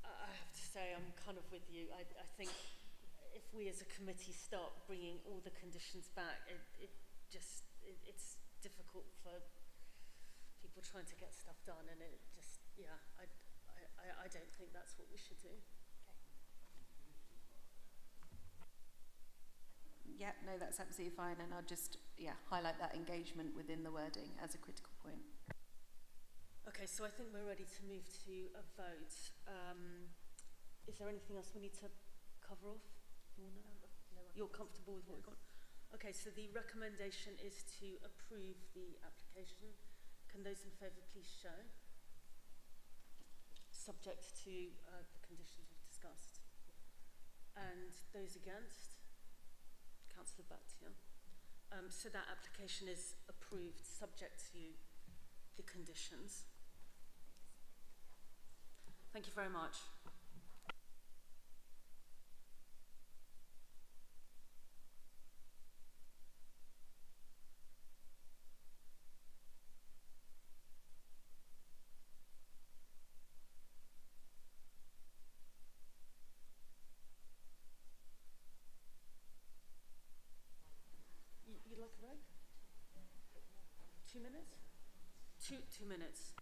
[SPEAKER 1] I have to say, I'm kind of with you. I think if we as a committee start bringing all the conditions back, it's difficult for people trying to get stuff done, and it just, yeah, I don't think that's what we should do.
[SPEAKER 12] Yeah, no, that's absolutely fine, and I'll just, highlight that engagement within the wording as a critical point.
[SPEAKER 1] Okay, so I think we're ready to move to a vote. Is there anything else we need to cover off? You're comfortable with what we've got? Okay, so the recommendation is to approve the application. Can those in favour please show? Subject to the conditions we've discussed. And those against? Councillor Bhatia. So that application is approved subject to the conditions. Thank you very much. You'd like a break? 2 minutes? Two minutes.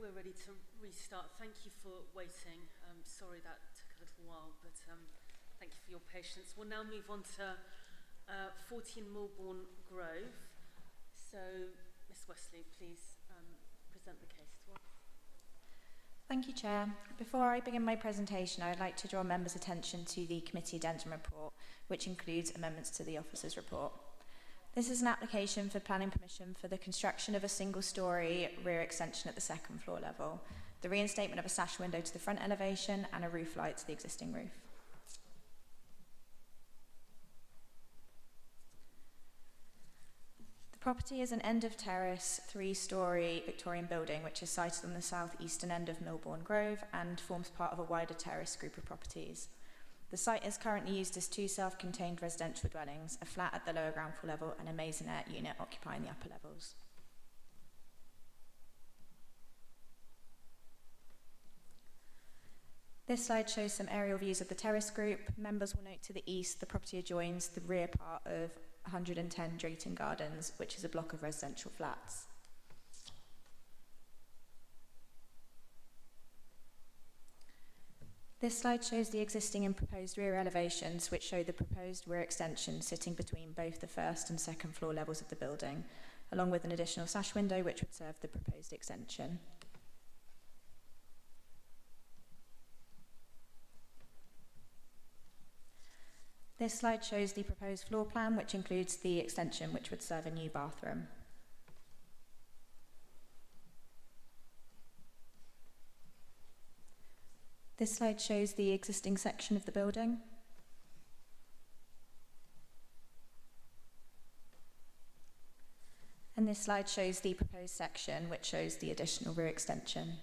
[SPEAKER 1] we're ready to restart. Thank you for waiting. Sorry that took a little while, but thank you for your patience. We'll now move on to 14 Milbourne Grove. So, Ms Wesley, please present the case to us.
[SPEAKER 3] Thank you, Chair. Before I begin my presentation, I would like to draw members' attention to the committee addendum report, which includes amendments to the officer's report. This is an application for planning permission for the construction of a single-storey rear extension at the second floor level, the reinstatement of a sash window to the front elevation, and a roof light to the existing roof. The property is an end-of-terrace, three-storey Victorian building which is sited on the south-eastern end of Milbourne Grove and forms part of a wider terrace group of properties. The site is currently used as two self-contained residential dwellings, a flat at the lower ground floor level and a maisonette unit occupying the upper levels. This slide shows some aerial views of the terrace group. Members will note to the east the property adjoins the rear part of 110 Drayton Gardens, which is a block of residential flats. This slide shows the existing and proposed rear elevations, which show the proposed rear extension sitting between both the first and second floor levels of the building, along with an additional sash window which would serve the proposed extension. This slide shows the proposed floor plan, which includes the extension which would serve a new bathroom. This slide shows the existing section of the building. And this slide shows the proposed section, which shows the additional rear extension.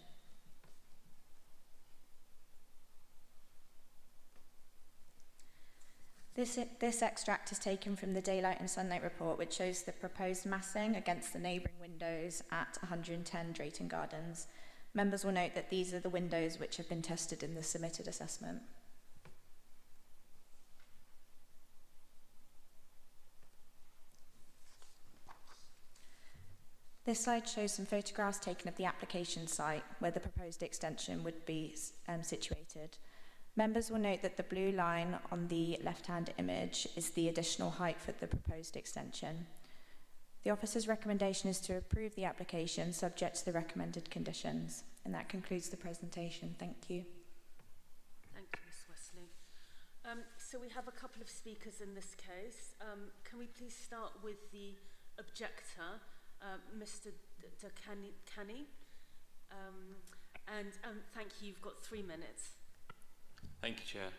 [SPEAKER 3] This extract is taken from the Daylight and Sunlight report, which shows the proposed massing against the neighbouring windows at 110 Drayton Gardens. Members will note that these are the windows which have been tested in the submitted assessment. This slide shows some photographs taken of the application site where the proposed extension would be situated. Members will note that the blue line on the left-hand image is the additional height for the proposed extension. The officer's recommendation is to approve the application subject to the recommended conditions. And that concludes the presentation. Thank you.
[SPEAKER 1] Thank you, Ms Wesley. So we have a couple of speakers in this case. Can we please start with the objector, Mr. Dakani? And thank you. You've got 3 minutes.
[SPEAKER 14] Thank you, Chair,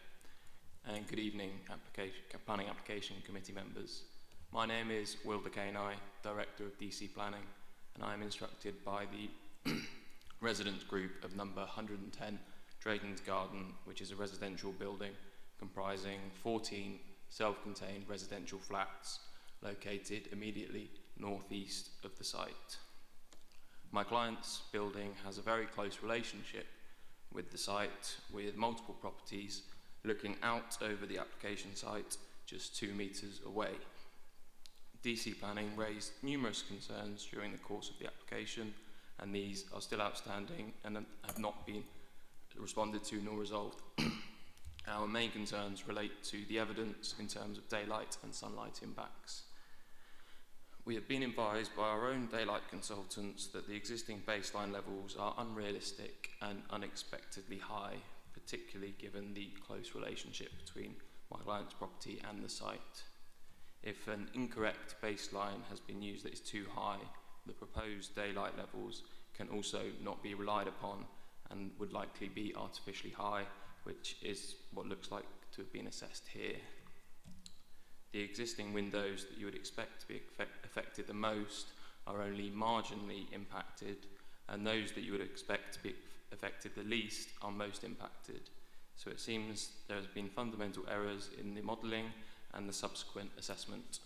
[SPEAKER 14] and good evening, Planning Application Committee members. My name is Will Dekanai, Director of DC Planning, and I am instructed by the residence group of number 110 Drayton's Garden, which is a residential building comprising 14 self-contained residential flats located immediately northeast of the site. My client's building has a very close relationship with the site, with multiple properties looking out over the application site just 2 metres away. DC Planning raised numerous concerns during the course of the application, and these are still outstanding and have not been responded to nor resolved. Our main concerns relate to the evidence in terms of daylight and sunlight impacts. We have been advised by our own daylight consultants that the existing baseline levels are unrealistic and unexpectedly high, particularly given the close relationship between my client's property and the site. If an incorrect baseline has been used that is too high, the proposed daylight levels can also not be relied upon and would likely be artificially high, which is what looks like to have been assessed here. The existing windows that you would expect to be affected the most are only marginally impacted, and those that you would expect to be affected the least are most impacted. So it seems there has been fundamental errors in the modelling and the subsequent assessment.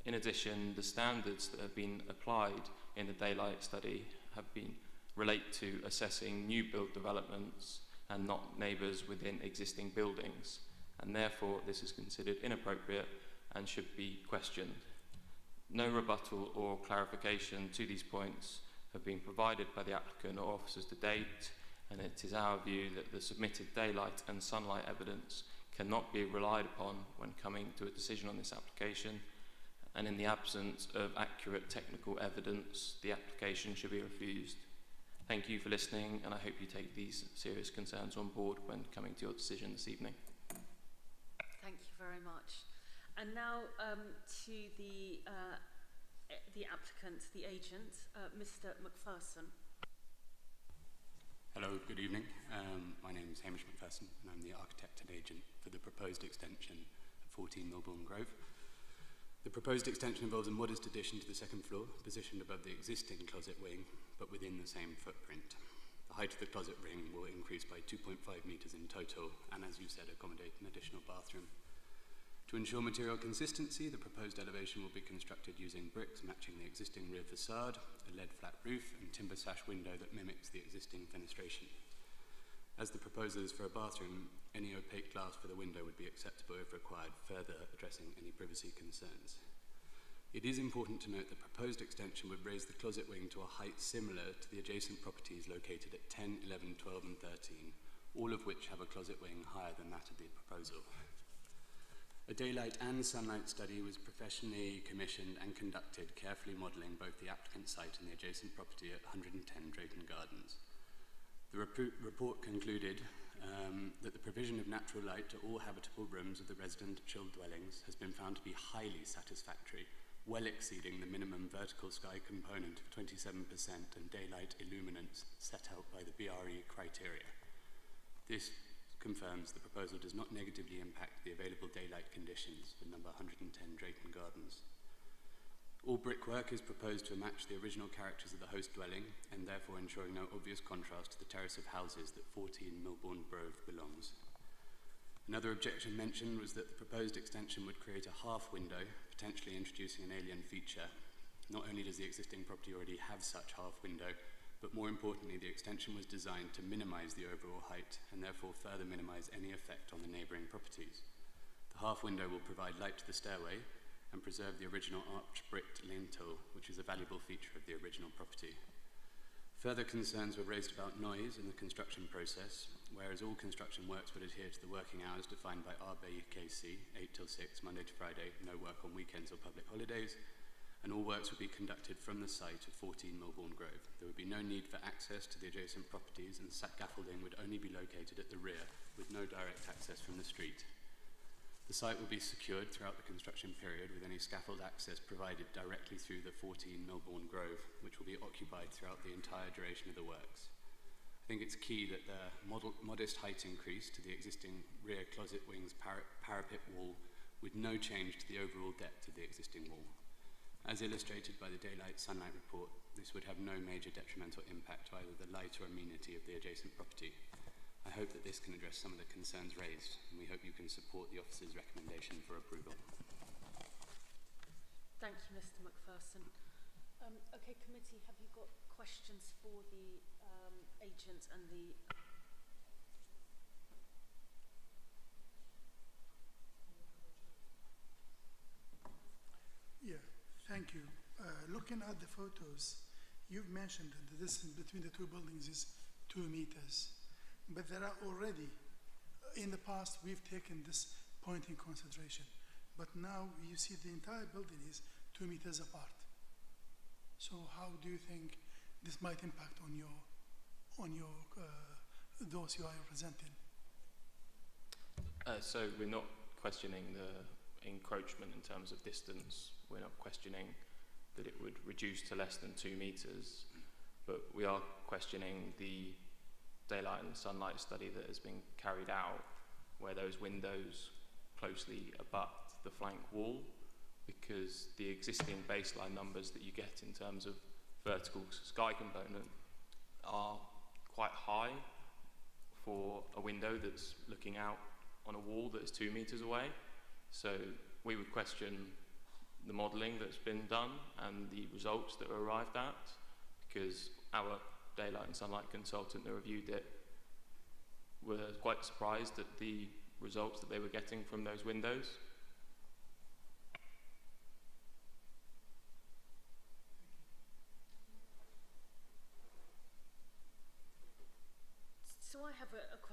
[SPEAKER 14] In addition, the standards that have been applied in the daylight study relate to assessing new build developments and not neighbours within existing buildings, and therefore this is considered inappropriate and should be questioned. No rebuttal or clarification to these points have been provided by the applicant or officers to date, and it is our view that the submitted daylight and sunlight evidence cannot be relied upon when coming to a decision on this application, and in the absence of accurate technical evidence, the application should be refused. Thank you for listening, and I hope you take these serious concerns on board when coming to your decision this evening.
[SPEAKER 1] Thank you very much. And now to the applicant, the agent, Mr. McPherson.
[SPEAKER 15] Hello, good evening. My name is Hamish McPherson, and I'm the architect and agent for the proposed extension at 14 Milbourne Grove. The proposed extension involves a modest addition to the second floor, positioned above the existing closet wing, but within the same footprint. The height of the closet ring will increase by 2.5 metres in total, and as you said, accommodate an additional bathroom. To ensure material consistency, the proposed elevation will be constructed using bricks matching the existing rear facade, a lead flat roof, and timber sash window that mimics the existing fenestration. As the proposal is for a bathroom, any opaque glass for the window would be acceptable if required, further addressing any privacy concerns. It is important to note the proposed extension would raise the closet wing to a height similar to the adjacent properties located at 10, 11, 12 and 13, all of which have a closet wing higher than that of the proposal. A daylight and sunlight study was professionally commissioned and conducted, carefully modelling both the applicant site and the adjacent property at 110 Drayton Gardens. The report concluded that the provision of natural light to all habitable rooms of the resident chilled dwellings has been found to be highly satisfactory, well exceeding the minimum vertical sky component of 27% and daylight illuminance set out by the BRE criteria. This confirms the proposal does not negatively impact the available daylight conditions for number 110 Drayton Gardens. All brickwork is proposed to match the original characters of the host dwelling, and therefore ensuring no obvious contrast to the terrace of houses that 14 Milbourne Grove belongs. Another objection mentioned was that the proposed extension would create a half window, potentially introducing an alien feature. Not only does the existing property already have such half window, but more importantly, the extension was designed to minimise the overall height and therefore further minimise any effect on the neighbouring properties. The half window will provide light to the stairway and preserve the original arched bricked lintel, which is a valuable feature of the original property. Further concerns were raised about noise in the construction process, whereas all construction works would adhere to the working hours defined by RBKC, 8 till 6, Monday to Friday, no work on weekends or public holidays, and all works would be conducted from the site of 14 Milbourne Grove. There would be no need for access to the adjacent properties, and scaffolding would only be located at the rear, with no direct access from the street. The site will be secured throughout the construction period, with any scaffold access provided directly through the 14 Milbourne Grove, which will be occupied throughout the entire duration of the works. I think it's key that the modest height increase to the existing rear closet wing's parapet wall with no change to the overall depth of the existing wall. As illustrated by the daylight sunlight report, this would have no major detrimental impact to either the light or amenity of the adjacent property. I hope that this can address some of the concerns raised, and we hope you can support the officer's recommendation for approval.
[SPEAKER 1] Thank you, Mr. McPherson. Okay, committee, have you got questions for the agent and the...
[SPEAKER 9] Yeah, thank you. Looking at the photos, you've mentioned that the distance between the two buildings is 2 meters. But there are already, in the past, we've taken this point in consideration. But now you see the entire building is 2 meters apart. So how do you think this might impact on those you are representing?
[SPEAKER 14] So we're not questioning the encroachment in terms of distance. We're not questioning that it would reduce to less than 2 meters, but we are questioning the daylight and sunlight study that has been carried out, where those windows closely abut the flank wall, because the existing baseline numbers that you get in terms of vertical sky component are quite high for a window that's looking out on a wall that is 2 meters away. So we would question the modelling that's been done and the results that were arrived at, because our daylight and sunlight consultant that reviewed it were quite surprised at the results that they were getting from those windows.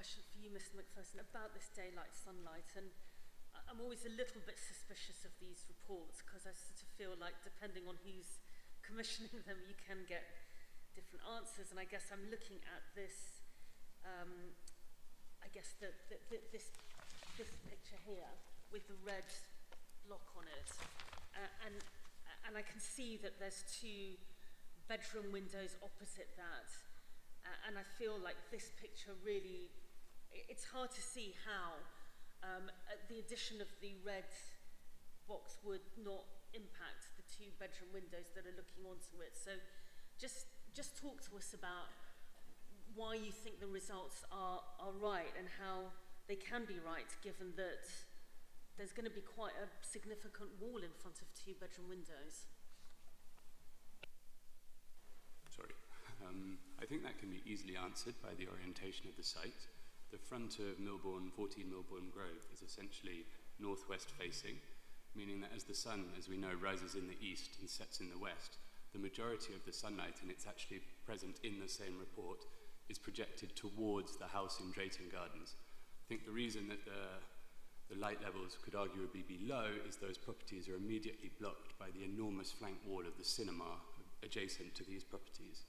[SPEAKER 1] question for you, Mr. McPherson, about this daylight sunlight. And I'm always a little bit suspicious of these reports because I sort of feel like depending on who's commissioning them, you can get different answers. And I guess I'm looking at this, I guess this picture here with the red block on it. And I can see that there's 2 bedroom windows opposite that. And I feel like this picture really, it's hard to see how the addition of the red box would not impact the 2 bedroom windows that are looking onto it. So just talk to us about why you think the results are right and how they can be right, given that there's going to be quite a significant wall in front of 2 bedroom windows.
[SPEAKER 15] Sorry. I think that can be easily answered by the orientation of the site. The front of 14 Milbourne Grove is essentially northwest facing, meaning that as the sun, as we know, rises in the east and sets in the west, the majority of the sunlight, and it's actually present in the same report, is projected towards the house in Drayton Gardens. I think the reason that the light levels could arguably be low is those properties are immediately blocked by the enormous flank wall of the cinema adjacent to these properties.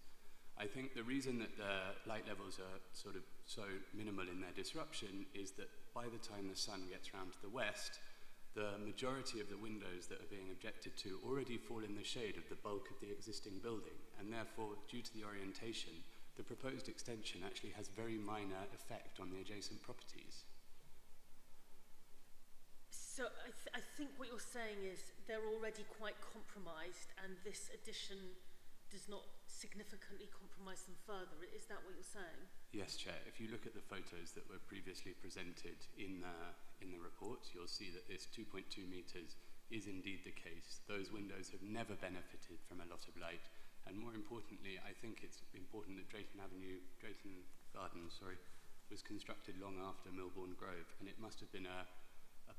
[SPEAKER 15] I think the reason that the light levels are sort of so minimal in their disruption is that by the time the sun gets round to the west, the majority of the windows that are being objected to already fall in the shade of the bulk of the existing building, and therefore, due to the orientation, the proposed extension actually has very minor effect on the adjacent properties.
[SPEAKER 1] So I think what you're saying is they're already quite compromised and this addition does not significantly compromise them further. Is that what you're saying?
[SPEAKER 15] Yes, Chair. If you look at the photos that were previously presented in the report, you'll see that this 2.2 metres is indeed the case. Those windows have never benefited from a lot of light. And more importantly, I think it's important that Drayton Gardens, was constructed long after Milbourne Grove, and it must have been a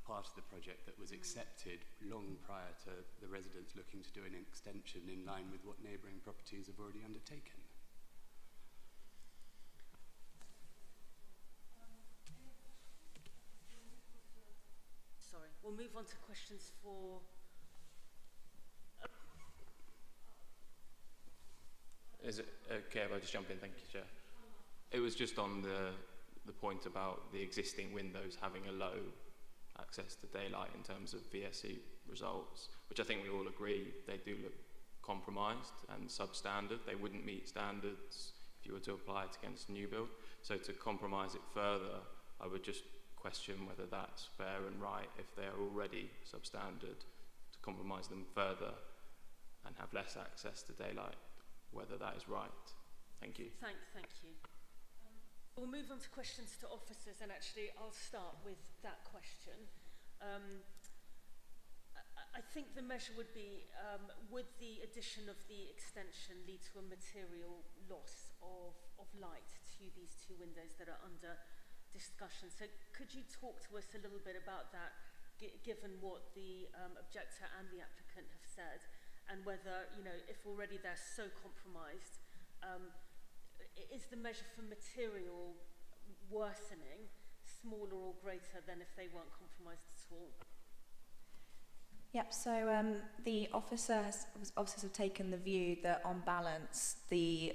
[SPEAKER 15] part of the project that was accepted long prior to the residents looking to do an extension in line with what neighbouring properties have already undertaken.
[SPEAKER 1] Sorry, we'll move on to questions for...
[SPEAKER 14] Is it okay if I just jump in? Thank you, Chair. It was just on the point about the existing windows having a low access to daylight in terms of VSE results, which I think we all agree they do look compromised and substandard. They wouldn't meet standards if you were to apply it against a new build. So to compromise it further, I would just question whether that's fair and right if they are already substandard, to compromise them further and have less access to daylight, whether that is right. Thank you.
[SPEAKER 1] Thank you. We'll move on to questions to officers, and actually I'll start with that question. I think the measure would be, would the addition of the extension lead to a material loss of light to these 2 windows that are under discussion? So could you talk to us a little bit about that, given what the objector and the applicant have said, and whether, if already they're so compromised, is the measure for material worsening smaller or greater than if they weren't compromised at all?
[SPEAKER 3] Yep, so the officers have taken the view that on balance the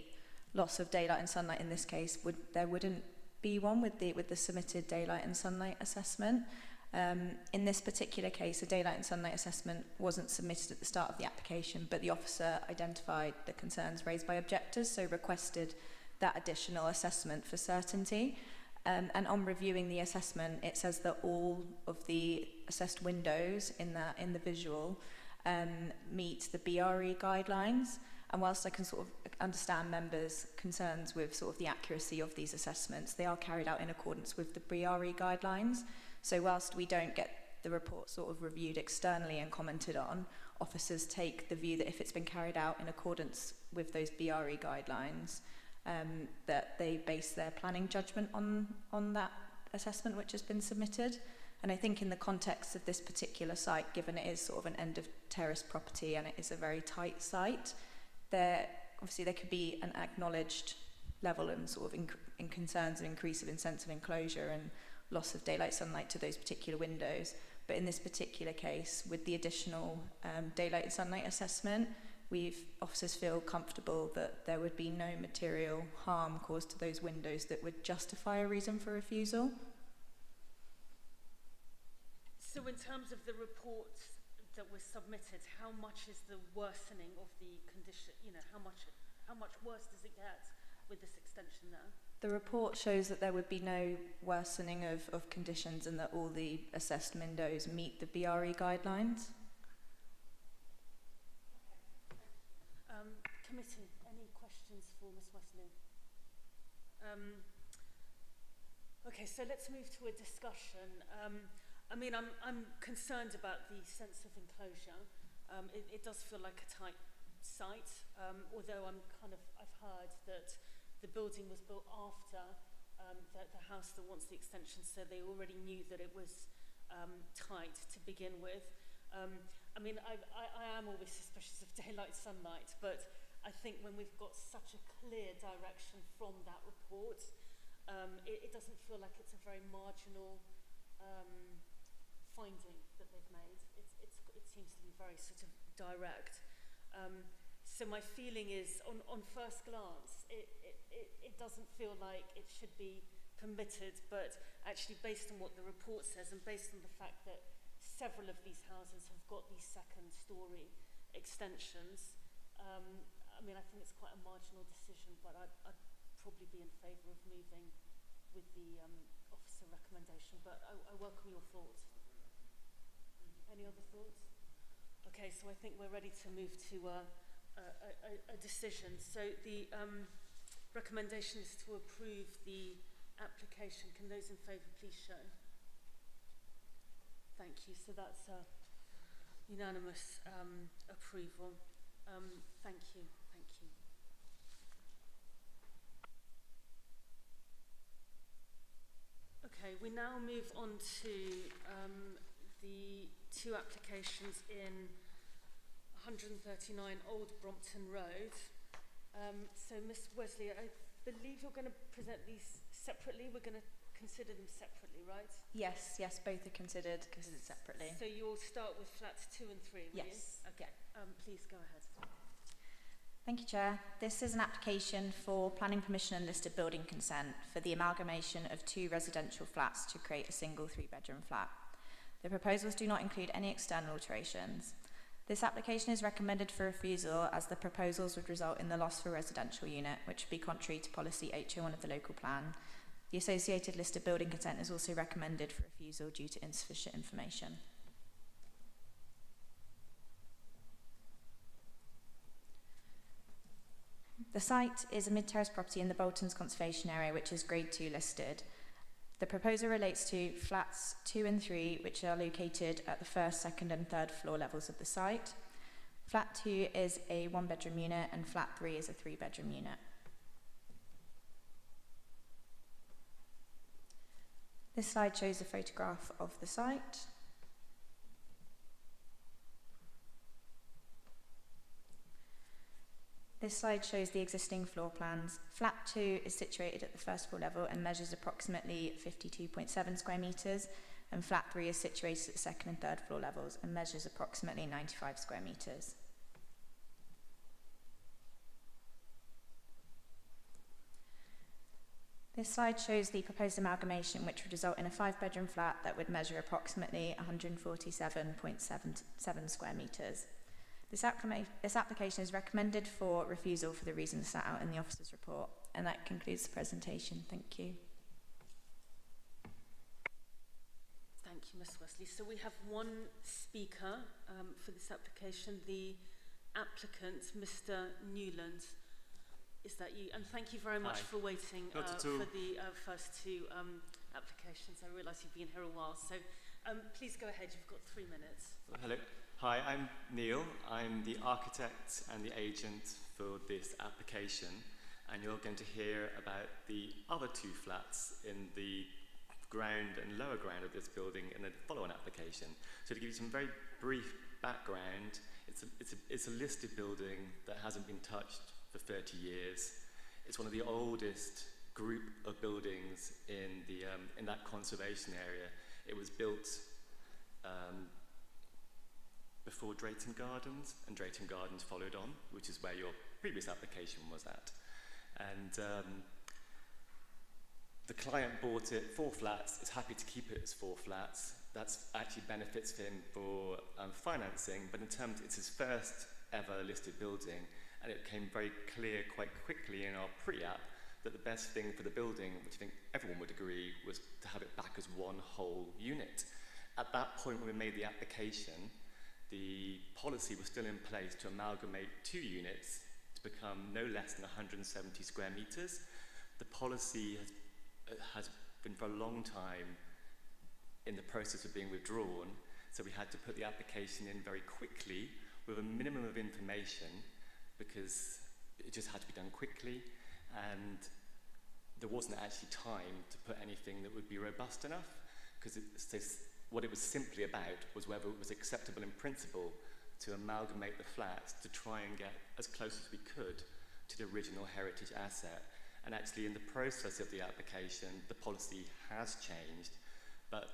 [SPEAKER 3] loss of daylight and sunlight in this case there wouldn't be one with the submitted daylight and sunlight assessment. In this particular case, a daylight and sunlight assessment wasn't submitted at the start of the application, but the officer identified the concerns raised by objectors, so requested that additional assessment for certainty. And on reviewing the assessment, it says that all of the assessed windows in the visual meet the BRE guidelines. And whilst I can sort of understand members' concerns with sort of the accuracy of these assessments, they are carried out in accordance with the BRE guidelines. So whilst we don't get the report sort of reviewed externally and commented on, officers take the view that if it's been carried out in accordance with those BRE guidelines, that they base their planning judgment on that assessment which has been submitted. And I think in the context of this particular site, given it is sort of an end of terrace property and it is a very tight site, there could be an acknowledged level and sort of in concerns of increase of incentive enclosure and loss of daylight sunlight to those particular windows. But in this particular case, with the additional daylight sunlight assessment, officers feel comfortable that there would be no material harm caused to those windows that would justify a reason for refusal.
[SPEAKER 1] So in terms of the report that was submitted, how much is the worsening of the condition, how much worse does it get with this extension now?
[SPEAKER 3] The report shows that there would be no worsening of conditions and that all the assessed windows meet the BRE guidelines.
[SPEAKER 1] Committee, any questions for Ms. Wesley? Okay, so let's move to a discussion. I'm concerned about the sense of enclosure. It does feel like a tight site, although I've heard that the building was built after the house that wants the extension, so they already knew that it was tight to begin with. I am always suspicious of daylight sunlight, but I think when we've got such a clear direction from that report, it doesn't feel like it's a very marginal finding that they've made. It seems to be very sort of direct. So my feeling is, on first glance, it doesn't feel like it should be permitted, but actually based on what the report says and based on the fact that several of these houses have got these second-storey extensions, I think it's quite a marginal decision, but I'd probably be in favour of moving with the officer recommendation, but I welcome your thoughts. Any other thoughts? Okay, so I think we're ready to move to a decision. So the recommendation is to approve the application. Can those in favour please show? Thank you. So that's a unanimous approval. Thank you. Thank you. Okay, we now move on to the two applications in 139 Old Brompton Road. So Ms. Wesley, I believe you're going to present these separately. We're going to consider them separately, right?
[SPEAKER 3] Yes, both are considered separately.
[SPEAKER 1] So you'll start with flats 2 and 3, will
[SPEAKER 3] yes.
[SPEAKER 1] you? Okay, please go ahead.
[SPEAKER 3] Thank you, Chair. This is an application for planning permission and listed building consent for the amalgamation of 2 residential flats to create a single 3-bedroom flat. The proposals do not include any external alterations. This application is recommended for refusal as the proposals would result in the loss of a residential unit, which would be contrary to policy H01 of the local plan. The associated listed building consent is also recommended for refusal due to insufficient information. The site is a mid-terrace property in the Boltons Conservation Area, which is Grade 2 listed. The proposal relates to flats 2 and 3, which are located at the 1st, 2nd and 3rd floor levels of the site. Flat 2 is a 1-bedroom unit and flat 3 is a 3-bedroom unit. This slide shows a photograph of the site. This slide shows the existing floor plans. Flat 2 is situated at the 1st floor level and measures approximately 52.7 square metres, and flat 3 is situated at the 2nd and 3rd floor levels and measures approximately 95 square metres. This slide shows the proposed amalgamation, which would result in a 5-bedroom flat that would measure approximately 147.77 square metres. This application is recommended for refusal for the reasons set out in the officer's report. And that concludes the presentation. Thank you.
[SPEAKER 1] Thank you, Ms. Wesley. So we have one speaker for this application, the applicant, Mr. Newland. Is that you? And thank you very much for waiting for the first 2 applications. I realise you've been here a while. So please go ahead. You've got 3 minutes.
[SPEAKER 16] Hello. Hi, I'm Neil. I'm the architect and the agent for this application, and you're going to hear about the other 2 flats in the ground and lower ground of this building in the follow-on application. So to give you some very brief background, it's a listed building that hasn't been touched for 30 years. It's one of the oldest group of buildings in that conservation area. It was built before Drayton Gardens, and Drayton Gardens followed on, which is where your previous application was at. And the client bought it 4 flats, is happy to keep it as 4 flats. That's actually benefits him for financing, but in terms, it's his first ever listed building, and it became very clear quite quickly in our pre-app that the best thing for the building, which I think everyone would agree, was to have it back as one whole unit. At that point when we made the application, the policy was still in place to amalgamate 2 units to become no less than 170 square meters. The policy has been for a long time in the process of being withdrawn, so we had to put the application in very quickly with a minimum of information because it just had to be done quickly, and there wasn't actually time to put anything that would be robust enough, because what it was simply about was whether it was acceptable in principle to amalgamate the flats to try and get as close as we could to the original heritage asset. And actually in the process of the application, the policy has changed, but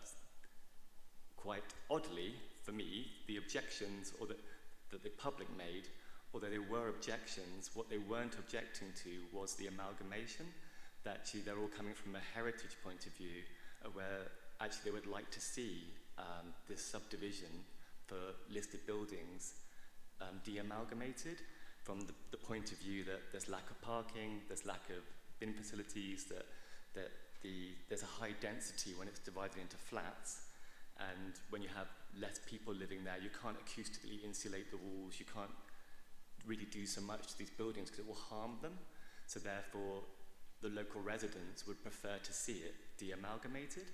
[SPEAKER 16] quite oddly for me, the objections that the public made, although they were objections, what they weren't objecting to was the amalgamation, that actually they're all coming from a heritage point of view, where actually they would like to see this subdivision for listed buildings de-amalgamated from the point of view that there's lack of parking, there's lack of bin facilities, that there's a high density when it's divided into flats, and when you have less people living there, you can't acoustically insulate the walls, you can't really do so much to these buildings because it will harm them. So therefore, the local residents would prefer to see it de-amalgamated.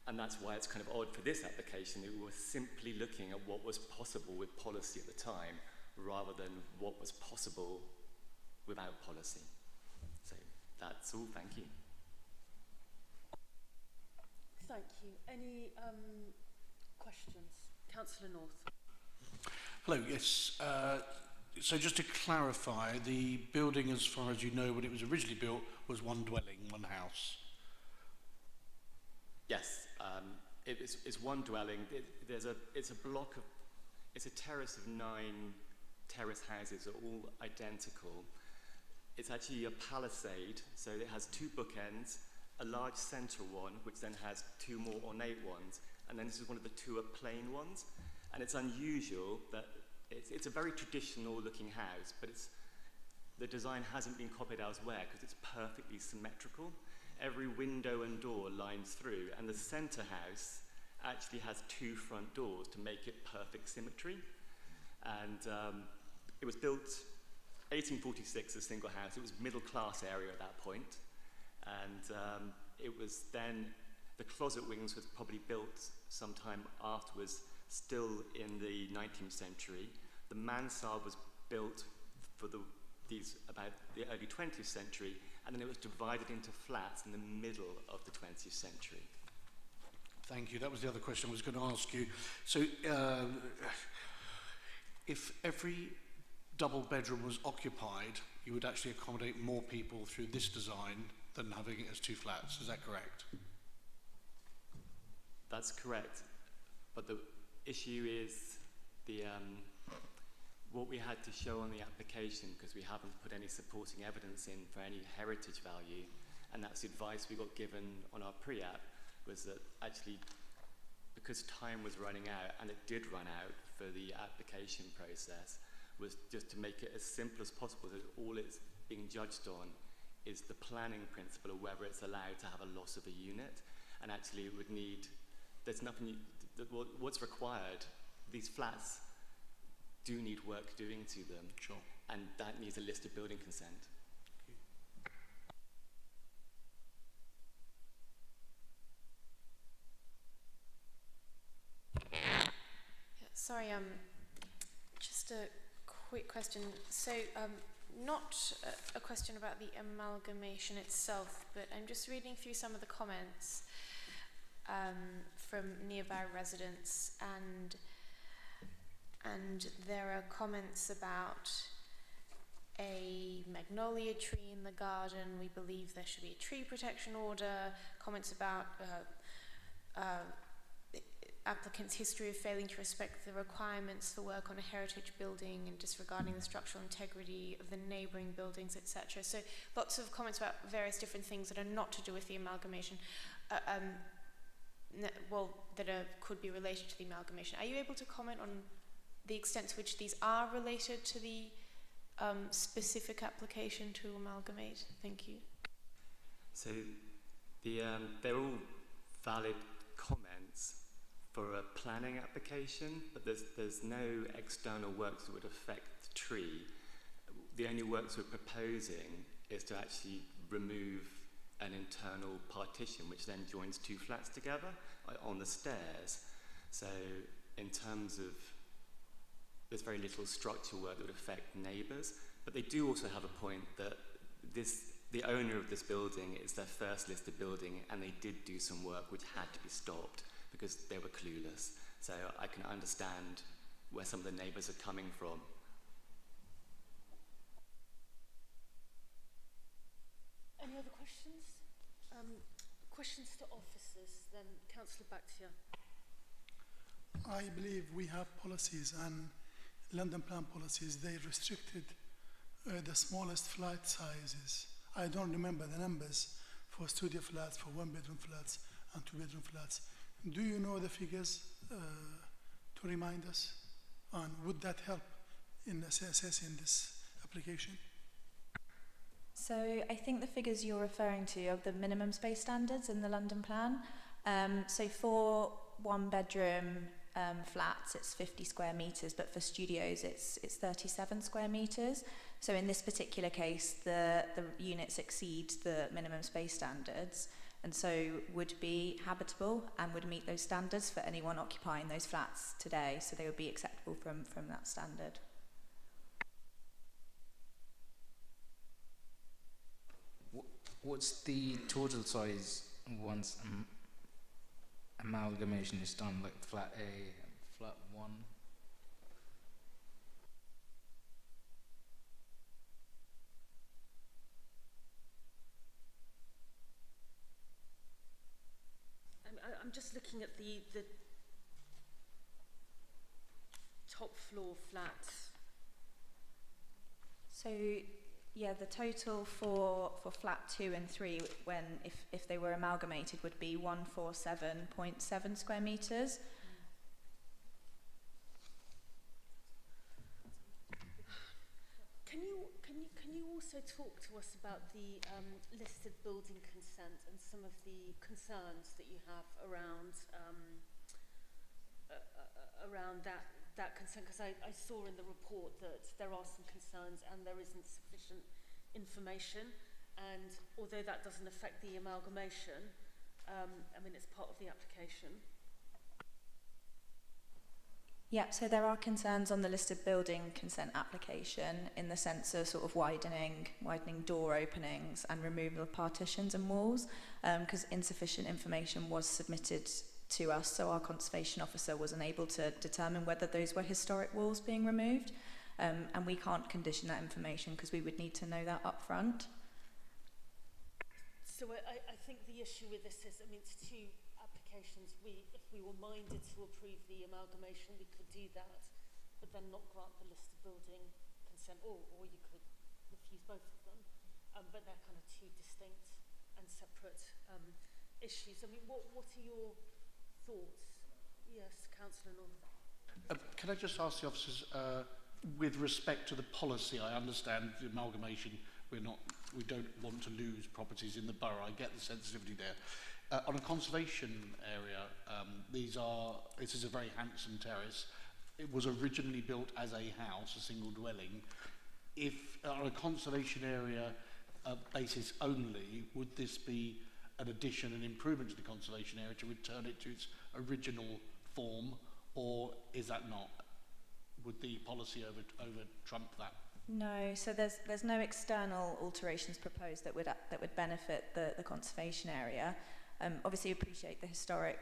[SPEAKER 16] And that's why it's kind of odd for this application that we were simply looking at what was possible with policy at the time, rather than what was possible without policy. So that's all, thank you.
[SPEAKER 1] Thank you. Any questions? Councillor North.
[SPEAKER 8] Hello, yes. So just to clarify, the building, as far as you know, when it was originally built, was one dwelling, one house?
[SPEAKER 16] Yes, it's one dwelling. It's a terrace of 9 terrace houses, are all identical. It's actually a palisade, so it has 2 bookends, a large centre one, which then has 2 more ornate ones, and then this is one of the 2 plain ones. And it's unusual that it's a very traditional looking house, but the design hasn't been copied elsewhere because it's perfectly symmetrical. Every window and door lines through, and the centre house actually has 2 front doors to make it perfect symmetry. And it was built 1846 as a single house. It was middle class area at that point. And it was then, the closet wings was probably built sometime afterwards, still in the 19th century. The mansard was built for about the early 20th century, and then it was divided into flats in the middle of the 20th century.
[SPEAKER 8] Thank you. That was the other question I was going to ask you. So if every double bedroom was occupied, you would actually accommodate more people through this design than having it as 2 flats. Is that correct?
[SPEAKER 16] That's correct. But the issue is what we had to show on the application, because we haven't put any supporting evidence in for any heritage value, and that's the advice we got given on our pre-app, was that actually, because time was running out, and it did run out for the application process, was just to make it as simple as possible, that all it's being judged on is the planning principle of whether it's allowed to have a loss of a unit. And actually it would need, there's nothing, what's required, these flats do need work doing to them.
[SPEAKER 8] Sure.
[SPEAKER 16] And that needs a listed building consent.
[SPEAKER 10] Sorry, just a quick question. So, not a question about the amalgamation itself, but I'm just reading through some of the comments from nearby residents, and there are comments about a magnolia tree in the garden. We believe there should be a tree protection order. Comments about applicant's history of failing to respect the requirements for work on a heritage building and disregarding the structural integrity of the neighbouring buildings, etc. So lots of comments about various different things that are not to do with the amalgamation, could be related to the amalgamation. Are you able to comment on the extent to which these are related to the specific application to amalgamate? Thank you.
[SPEAKER 16] So they're all valid comments for a planning application, but there's no external works that would affect the tree. The only works we're proposing is to actually remove an internal partition which then joins two flats together on the stairs. So in terms of, there's very little structural work that would affect neighbours, but they do also have a point that the owner of this building is their first listed building, and they did do some work which had to be stopped because they were clueless. So I can understand where some of the neighbours are coming from.
[SPEAKER 1] Any other questions? Questions to officers, then Councillor Bakhtia.
[SPEAKER 9] I believe we have policies, and London plan policies, they restricted the smallest flat sizes. I don't remember the numbers for studio flats, for one-bedroom flats and two-bedroom flats. Do you know the figures to remind us? And would that help in assessing this application?
[SPEAKER 3] So I think the figures you're referring to are the minimum space standards in the London plan. So for one-bedroom flats, it's 50 square metres, but for studios, it's 37 square metres. So in this particular case, the units exceed the minimum space standards, and so would be habitable and would meet those standards for anyone occupying those flats today. So they would be acceptable from that standard.
[SPEAKER 11] What's the total size once amalgamation is done, like flat A, flat 1?
[SPEAKER 1] I'm just looking at the top floor flats.
[SPEAKER 3] So yeah, the total for flat 2 and 3, when if they were amalgamated, would be 147.7 square metres.
[SPEAKER 1] Can you also talk to us about the listed building consent and some of the concerns that you have around that consent? Because I saw in the report that there are some concerns and there isn't sufficient information, and although that doesn't affect the amalgamation, I mean, it's part of the application.
[SPEAKER 3] Yeah, so there are concerns on the listed building consent application in the sense of sort of widening door openings and removal of partitions and walls, because insufficient information was submitted to us, so our conservation officer was unable to determine whether those were historic walls being removed, and we can't condition that information because we would need to know that up front.
[SPEAKER 1] So I think the issue with this is, I mean, it's two applications. If we were minded to approve the amalgamation, we could do that, but then not grant the listed building consent, or you could refuse both of them, but they're kind of two distinct and separate issues. I mean, what are your thoughts? Yes, Councillor North.
[SPEAKER 8] Can I just ask the officers, with respect to the policy, I understand the amalgamation, we don't want to lose properties in the borough. I get the sensitivity there. On a conservation area, this is a very handsome terrace. It was originally built as a house, a single dwelling. If on a conservation area basis only, would this be an addition, an improvement to the conservation area to return it to its original form, or is that not? Would the policy over trump that?
[SPEAKER 3] No, so there's no external alterations proposed that would benefit the conservation area. Obviously, we appreciate the historic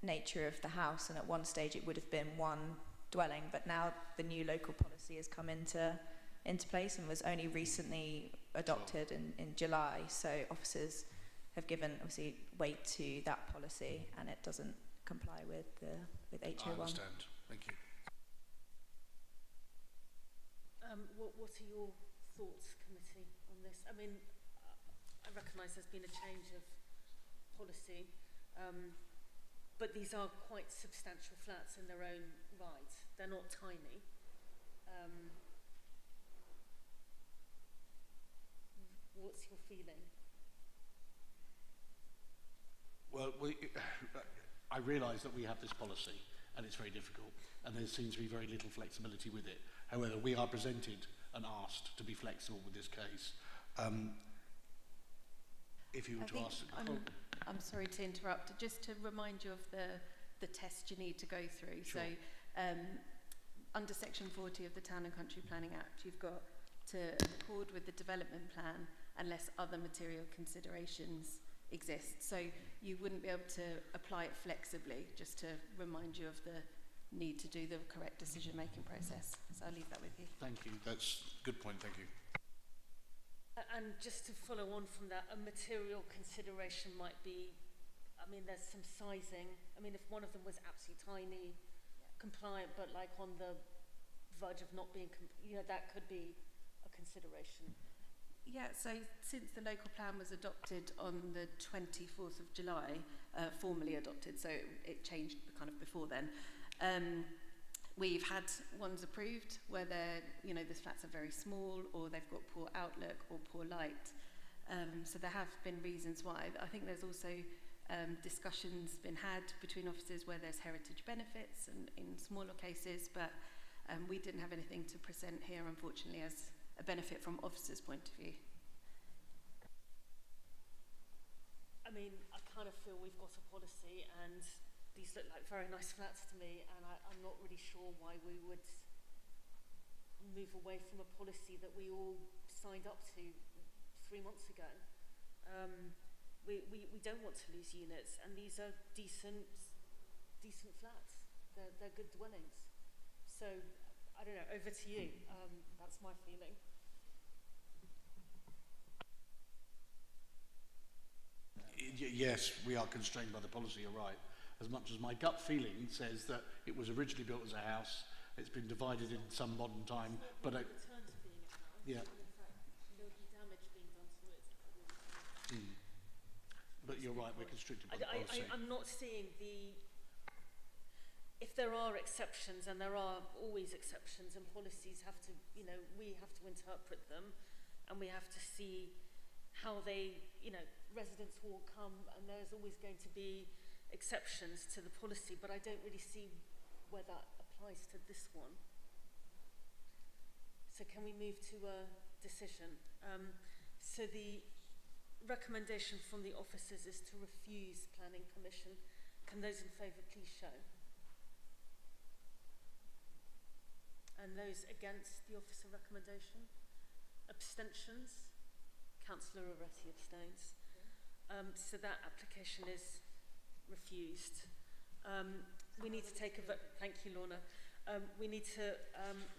[SPEAKER 3] nature of the house, and at one stage it would have been one dwelling, but now the new local policy has come into into place and was only recently adopted in July. So officers have given obviously weight to that policy, and it doesn't comply with HO1.
[SPEAKER 8] I understand. Thank you.
[SPEAKER 1] What are your thoughts, committee, on this? I mean, I recognise there's been a change of policy, but these are quite substantial flats in their own right. They're not tiny. What's your feeling?
[SPEAKER 8] Well, I realise that we have this policy and it's very difficult, and there seems to be very little flexibility with it. However, we are presented and asked to be flexible with this case. If you were to ask...
[SPEAKER 12] I'm sorry to interrupt. Just to remind you of the test you need to go through.
[SPEAKER 8] Sure.
[SPEAKER 12] So, under Section 40 of the Town and Country Planning Act, you've got to accord with the development plan unless other material considerations exist. So you wouldn't be able to apply it flexibly, just to remind you of the need to do the correct decision-making process. So I'll leave that with you.
[SPEAKER 8] Thank you. That's a good point. Thank you.
[SPEAKER 1] And just to follow on from that, a material consideration might be, I mean, there's some sizing. I mean, if one of them was absolutely tiny, compliant, but like on the verge of not being, that could be a consideration.
[SPEAKER 12] Yeah, so since the local plan was adopted on the 24th of July, formally adopted, so it changed kind of before then, we've had ones approved where they're, the flats are very small, or they've got poor outlook or poor light. So there have been reasons why. I think there's also discussions been had between officers where there's heritage benefits and in smaller cases, but we didn't have anything to present here, unfortunately, as a benefit from officers' point of view.
[SPEAKER 1] I mean, I kind of feel we've got a policy, and these look like very nice flats to me, and I'm not really sure why we would move away from a policy that we all signed up to 3 months ago. We don't want to lose units, and these are decent flats. They're good dwellings. So, I don't know, over to you. That's my feeling.
[SPEAKER 8] Yes, we are constrained by the policy, you're right. As much as my gut feeling says that it was originally built as a house, it's been divided in some modern time, but
[SPEAKER 1] it returned to being a house.
[SPEAKER 8] Yeah.
[SPEAKER 1] And in fact, there'll be damage being done to it.
[SPEAKER 8] But you're right, we're constricted by the policy.
[SPEAKER 1] I'm not seeing if there are exceptions, and there are always exceptions, and policies have to, we have to interpret them, and we have to see how they, residents will come, and there's always going to be exceptions to the policy, but I don't really see where that applies to this one. So can we move to a decision? So the recommendation from the officers is to refuse planning permission. Can those in favour please show? And those against the officer recommendation? Abstentions? Councillor Oretti abstains. So that application is refused. We need to take a vote. Thank you, Lorna. We need to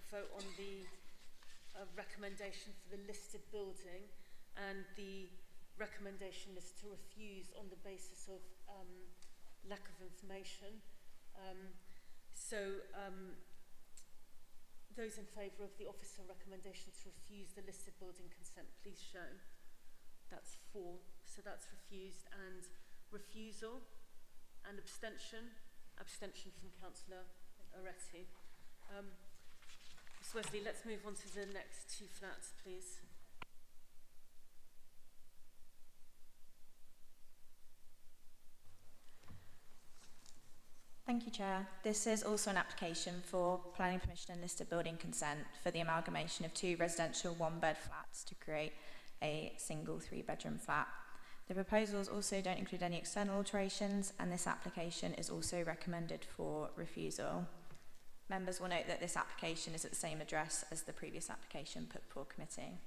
[SPEAKER 1] vote on the recommendation for the listed building, and the recommendation is to refuse on the basis of lack of information. Those in favour of the officer recommendation to refuse the listed building consent, please show. That's 4. So that's refused, and refusal and abstention. Abstention from Councillor Oretti. Ms. Wesley, let's move on to the next 2 flats, please.
[SPEAKER 3] Thank you, Chair. This is also an application for planning permission and listed building consent for the amalgamation of 2 residential 1-bed flats to create a single 3-bedroom flat. The proposals also don't include any external alterations, and this application is also recommended for refusal. Members will note that this application is at the same address as the previous application put before committee.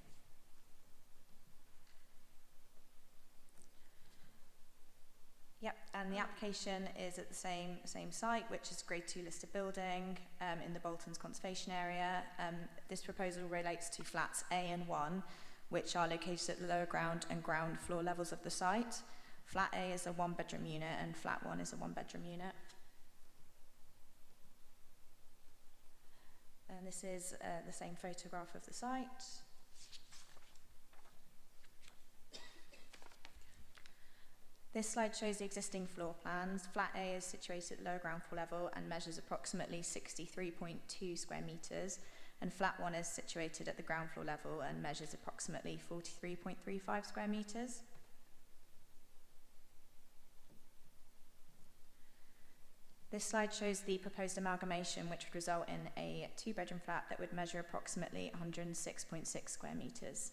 [SPEAKER 3] Yep, and And the application is at the same site, which is Grade 2 listed building in the Boltons Conservation Area. This proposal relates to flats A and 1, which are located at the lower ground and ground floor levels of the site. Flat A is a 1-bedroom unit and flat 1 is a 1-bedroom unit. And this is the same photograph of the site. This slide shows the existing floor plans. Flat A is situated at lower ground floor level and measures approximately 63.2 square metres, and flat 1 is situated at the ground floor level and measures approximately 43.35 square metres. This slide shows the proposed amalgamation, which would result in a 2-bedroom flat that would measure approximately 106.6 square metres.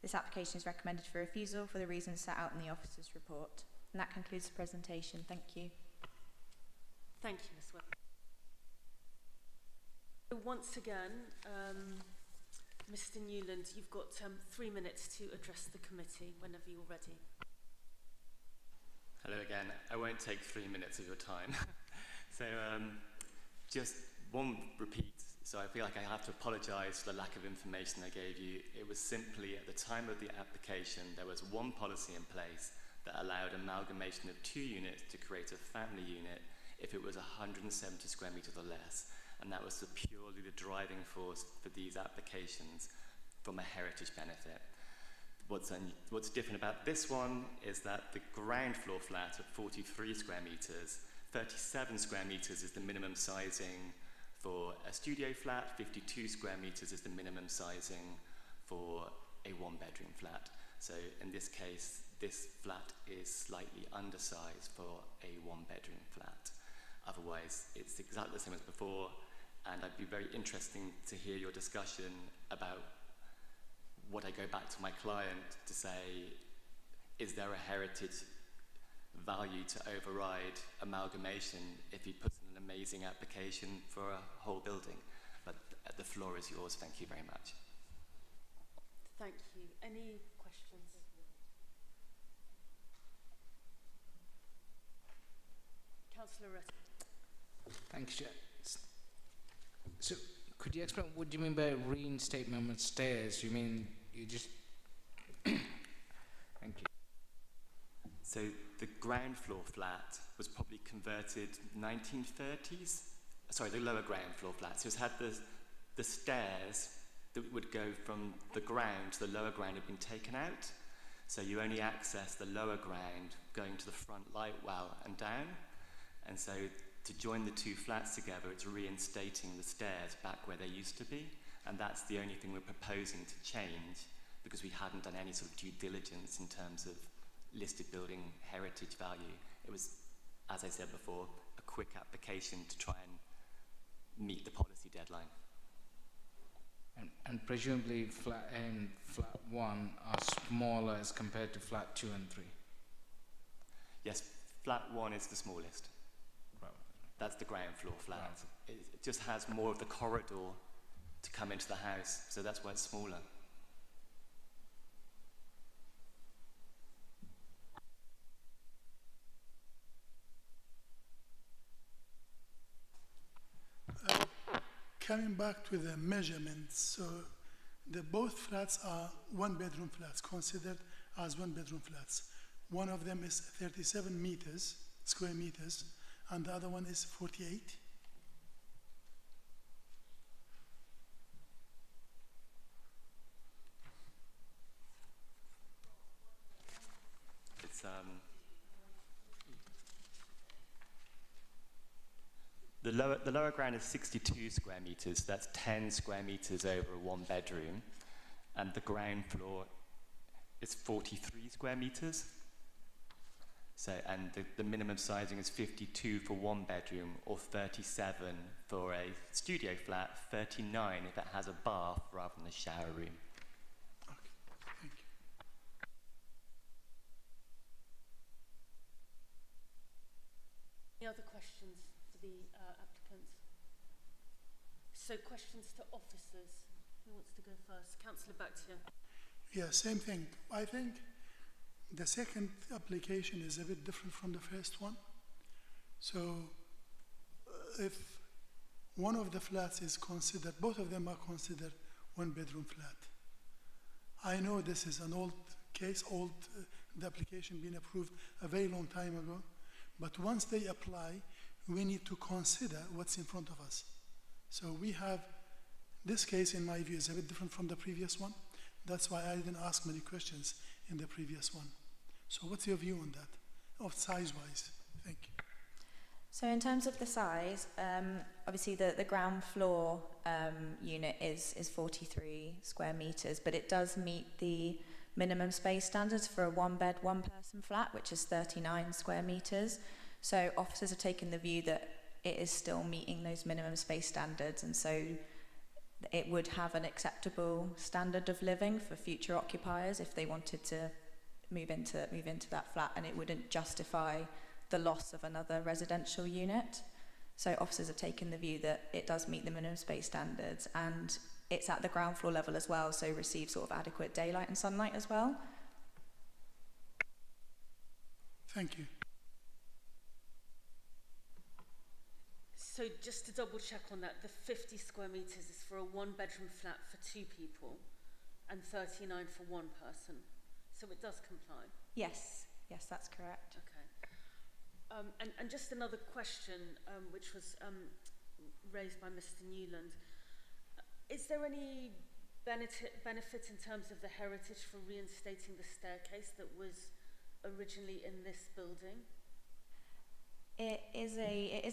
[SPEAKER 3] This application is recommended for refusal for the reasons set out in the officer's report. And that concludes the presentation. Thank you.
[SPEAKER 1] Thank you, Ms. Webb. So once again, Mr. Newland, you've got 3 minutes to address the committee whenever you're ready.
[SPEAKER 16] Hello again. I won't take 3 minutes of your time. So just one repeat. So I feel like I have to apologise for the lack of information I gave you. It was simply at the time of the application, there was one policy in place that allowed amalgamation of 2 units to create a family unit if it was 170 square metres or less. And that was purely the driving force for these applications from a heritage benefit. What's different about this one is that the ground floor flat at 43 square metres, 37 square metres is the minimum sizing for a studio flat, 52 square metres is the minimum sizing for a 1-bedroom flat. So in this case, this flat is slightly undersized for a 1-bedroom flat. Otherwise, it's exactly the same as before, and I'd be very interested to hear your discussion about what I go back to my client to say, is there a heritage value to override amalgamation if he puts in an amazing application for a whole building? But the floor is yours. Thank you very much.
[SPEAKER 1] Thank you. Any questions? Councillor Rett.
[SPEAKER 11] Thanks, Chair. So, could you explain what do you mean by reinstatement of stairs? You mean you just... Thank you.
[SPEAKER 16] So the ground floor flat was probably converted 1930s. Sorry, the lower ground floor flat. So it's had the stairs that would go from the ground to the lower ground had been taken out. So you only access the lower ground going to the front light well and down. And so to join the 2 flats together, it's reinstating the stairs back where they used to be. And that's the only thing we're proposing to change, because we hadn't done any sort of due diligence in terms of listed building heritage value. It was, as I said before, a quick application to try and meet the policy deadline.
[SPEAKER 11] And presumably flat A and flat 1 are smaller as compared to flat 2 and 3?
[SPEAKER 16] Yes, flat 1 is the smallest. Right. That's the ground floor flat. Right. It just has more of the corridor to come into the house, so that's why it's smaller.
[SPEAKER 9] Coming back to the measurements, so both flats are 1-bedroom flats, considered as 1-bedroom flats. One of them is 37 square meters, and the other one is 48.
[SPEAKER 16] It's the lower ground is 62 square meters. That's 10 square meters over a 1-bedroom, and the ground floor is 43 square meters. So, and the minimum sizing is 52 for 1-bedroom, or 37 for a studio flat, 39 if it has a bath rather than a shower room.
[SPEAKER 9] Okay, thank you.
[SPEAKER 1] Any other questions for the applicants? So questions to officers. Who wants to go first? Councillor Bakhtiar.
[SPEAKER 9] Yeah, same thing. I think The second application is a bit different from the first one. So if one of the flats is considered, both of them are considered one-bedroom flat. I know this is an old case, the application being approved a very long time ago, but once they apply, we need to consider what's in front of us. So we have, this case in my view is a bit different from the previous one. That's why I didn't ask many questions in the previous one. So what's your view on that, of size-wise? Thank you.
[SPEAKER 3] So in terms of the size, obviously the ground floor unit is 43 square meters, but it does meet the minimum space standards for a one-bed, one-person flat, which is 39 square meters. So officers have taken the view that it is still meeting those minimum space standards, and so it would have an acceptable standard of living for future occupiers if they wanted to move into that flat, and it wouldn't justify the loss of another residential unit. So officers have taken the view that it does meet the minimum space standards, and it's at the ground floor level as well, so receives sort of adequate daylight and sunlight as well.
[SPEAKER 9] Thank you.
[SPEAKER 1] So just to double check on that, the 50 square meters is for a one-bedroom flat for 2 people and 39 for 1 person. So it does comply?
[SPEAKER 3] Yes, that's correct.
[SPEAKER 1] Okay. And just another question, which was raised by Mr. Newland. Is there any benefit in terms of the heritage for reinstating the staircase that was originally in this building?
[SPEAKER 3] It is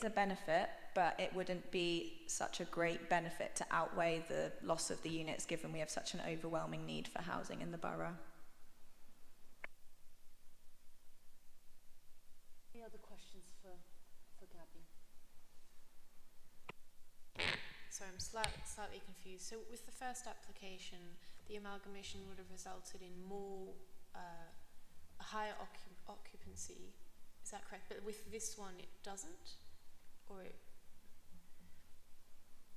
[SPEAKER 3] a benefit, but it wouldn't be such a great benefit to outweigh the loss of the units, given we have such an overwhelming need for housing in the borough.
[SPEAKER 1] Any other questions for Gabby?
[SPEAKER 10] So I'm slightly confused. So with the first application, the amalgamation would have resulted in more, a higher occupancy. Is that correct? But with this one, it doesn't? Or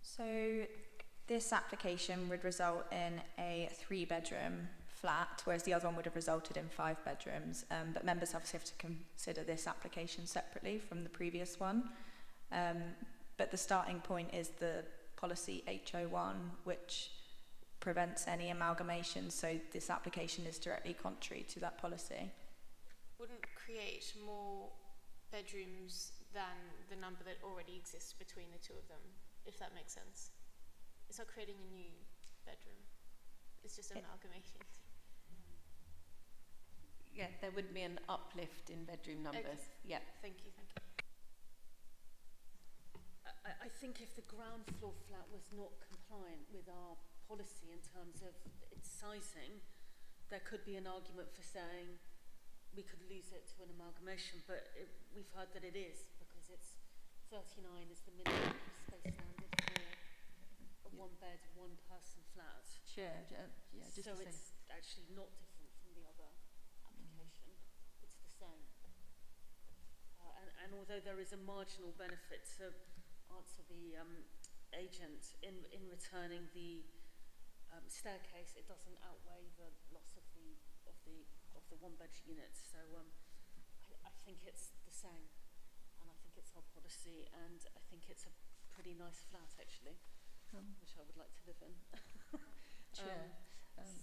[SPEAKER 3] So this application would result in a 3-bedroom flat, whereas the other one would have resulted in 5 bedrooms. But members obviously have to consider this application separately from the previous one. But the starting point is the policy H01, which prevents any amalgamation. So this application is directly contrary to that policy.
[SPEAKER 10] wouldn't create more bedrooms than the number that already exists between the two of them, if that makes sense. It's not creating a new bedroom. It's just amalgamating.
[SPEAKER 12] Yeah, there would be an uplift in bedroom numbers.
[SPEAKER 10] Okay.
[SPEAKER 12] Yeah.
[SPEAKER 10] Thank you.
[SPEAKER 1] I think if the ground floor flat was not compliant with our policy in terms of its sizing, there could be an argument for saying we could lose it to an amalgamation, but we've heard that it is, because it's 39 is the minimum space standard for a one-bed, one-person flat.
[SPEAKER 13] Chair, yeah, just
[SPEAKER 1] so
[SPEAKER 13] to
[SPEAKER 1] it's actually not different from the other application. It's the same. And although there is a marginal benefit to answer the agent in returning the staircase, it doesn't outweigh the loss of the one-bed unit. So I think it's the same, and I think it's our policy, and I think it's a pretty nice flat actually, which I would like to live in.
[SPEAKER 13] Chair,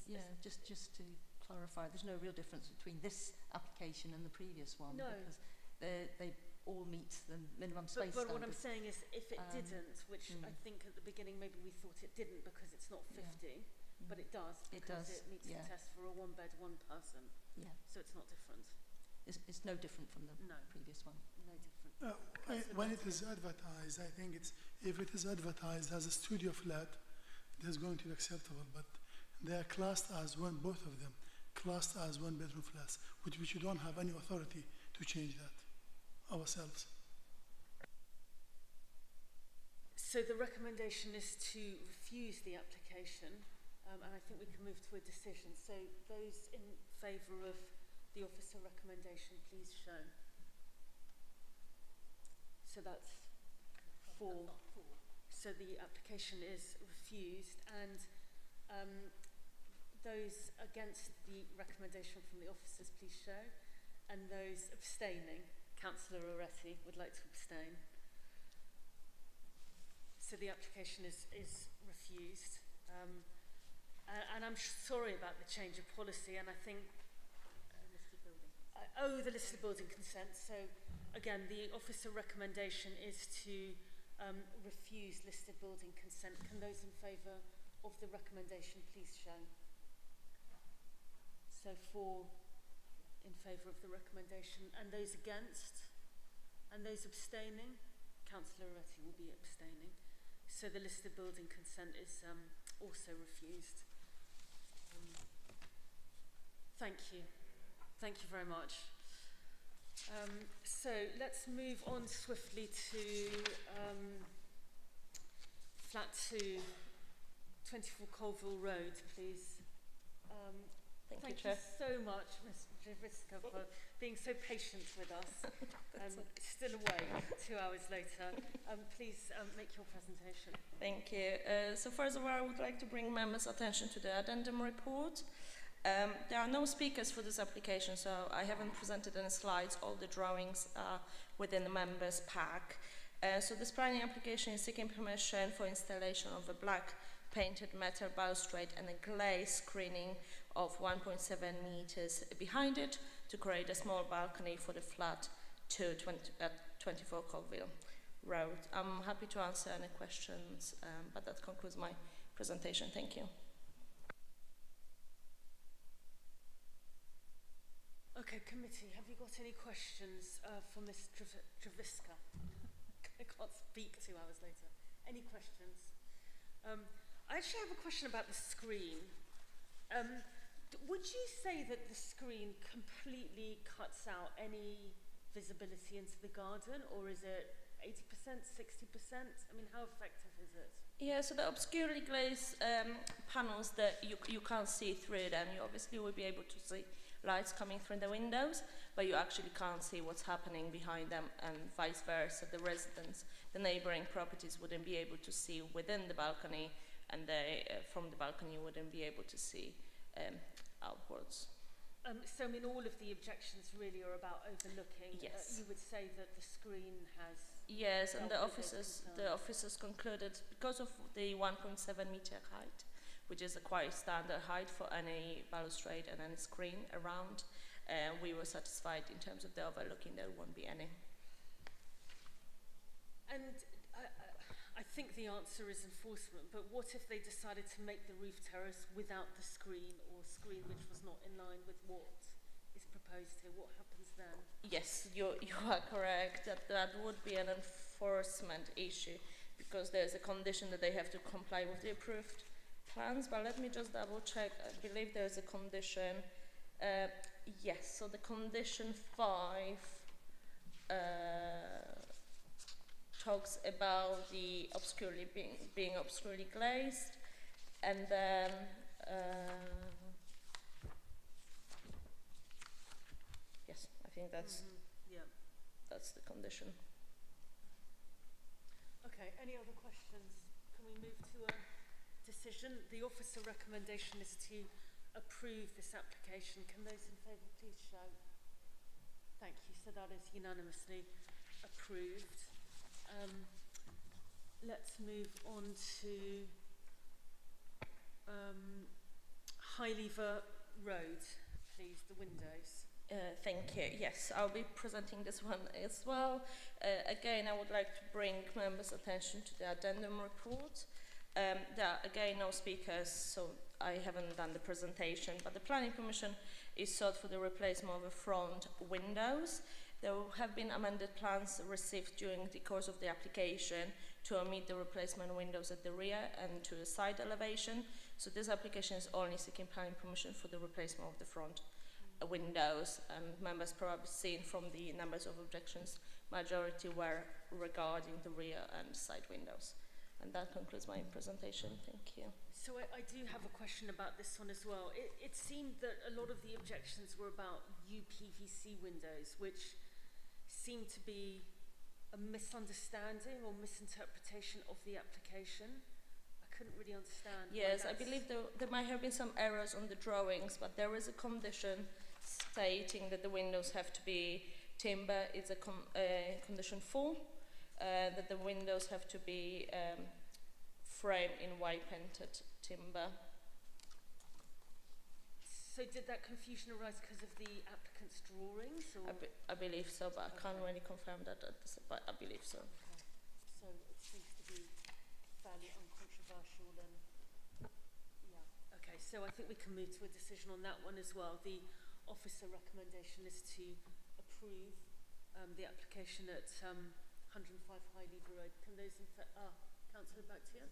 [SPEAKER 13] yeah, just to clarify, there's no real difference between this application and the previous one.
[SPEAKER 1] No.
[SPEAKER 13] Because they all meet the minimum space
[SPEAKER 1] But what
[SPEAKER 13] standard.
[SPEAKER 1] I'm saying is, if it didn't, which I think at the beginning maybe we thought it didn't because it's not 50, but it does, because it meets the test for a one-bed, one-person.
[SPEAKER 13] Yeah.
[SPEAKER 1] So it's not different.
[SPEAKER 13] It's no different from the previous one.
[SPEAKER 1] No different.
[SPEAKER 9] When it is advertised, I think if it is advertised as a studio flat, it is going to be acceptable, but they are classed as one, both of them, classed as one-bedroom flats, which we don't have any authority to change that ourselves.
[SPEAKER 1] So the recommendation is to refuse the application, and I think we can move to a decision. So those in favour of the officer recommendation, please show. So that's 4. So the application is refused, and Those against the recommendation from the officers, please show. And those abstaining, Councillor Oretti would like to abstain. So the application is refused. And I'm sorry about the change of policy, and I think... the listed building consent. So again, the officer recommendation is to refuse listed building consent. Can those in favour of the recommendation please show? So 4 in favour of the recommendation, and those against, and those abstaining. Councillor Oretti will be abstaining. So the listed building consent is also refused. Thank you. Thank you very much. So let's move on swiftly to flat 2, 24 Colville Road, please. Thank you so much, Ms. Javiska, for being so patient with us. Still awake 2 hours later. Please make your presentation.
[SPEAKER 17] Thank you. So first of all, I would like to bring members' attention to the addendum report. There are no speakers for this application, so I haven't presented any slides. All the drawings are within the members' pack. So this planning application is seeking permission for installation of a black painted metal balustrade and a glaze screening of 1.7 meters behind it to create a small balcony for the flat 24 Colville Road. I'm happy to answer any questions, but that concludes my presentation. Thank you.
[SPEAKER 1] Okay, committee, have you got any questions for Ms. Javiska? I can't speak 2 hours later. Any questions? I actually have a question about the screen. Would you say that the screen completely cuts out any visibility into the garden, or is it 80%, 60%? I mean, how effective is it?
[SPEAKER 17] Yeah, so the obscurely glazed panels that you can't see through them, you obviously will be able to see lights coming through the windows, but you actually can't see what's happening behind them, and vice versa. The residents, the neighboring properties wouldn't be able to see within the balcony, and they, from the balcony, you wouldn't be able to see outwards.
[SPEAKER 1] So, I mean, all of the objections really are about overlooking.
[SPEAKER 17] Yes.
[SPEAKER 1] You would say that the screen has...
[SPEAKER 17] Yes, and the officers concluded, because of the 1.7 meter height, which is a quite standard height for any balustrade and any screen around, we were satisfied in terms of the overlooking. There won't be any.
[SPEAKER 1] And I think the answer is enforcement, but what if they decided to make the roof terrace without the screen, or screen which was not in line with what is proposed here? What happens then?
[SPEAKER 17] Yes, you are correct. That would be an enforcement issue, because there's a condition that they have to comply with the approved plans, but let me just double check. I believe there's a condition. Yes, so the condition 5 talks about the being obscurely glazed, and then yes, I think that's that's the condition.
[SPEAKER 1] Okay, any other questions? Can we move to a decision? The officer recommendation is to approve this application. Can those in favour please show? Thank you. So that is unanimously approved. Let's move on to Highlever Road, please, the windows.
[SPEAKER 17] Thank you. Yes, I'll be presenting this one as well. Again, I would like to bring members' attention to the addendum report. There are, again, no speakers, so I haven't done the presentation, but the planning permission is sought for the replacement of the front windows. There have been amended plans received during the course of the application to omit the replacement windows at the rear and to the side elevation. So this application is only seeking planning permission for the replacement of the front windows. And members probably seen from the numbers of objections, majority were regarding the rear and side windows. And that concludes my presentation. Thank you.
[SPEAKER 1] So I do have a question about this one as well. It seemed that a lot of the objections were about UPVC windows, which seemed to be a misunderstanding or misinterpretation of the application. couldn't really understand. why
[SPEAKER 17] Yes, I
[SPEAKER 1] that's-
[SPEAKER 17] believe there might have been some errors on the drawings, but there is a condition stating that the windows have to be timber. It's a condition 4, that the windows have to be framed in white painted timber.
[SPEAKER 1] So did that confusion arise because of the applicant's drawings? Or?
[SPEAKER 17] I believe so, but I can't really confirm that, but I believe so.
[SPEAKER 1] Okay. So it seems to be fairly uncontroversial then. Yeah. Okay, so I think we can move to a decision on that one as well. The officer recommendation is to approve the application at 105 Highlever Road. Can those Councillor Bactia?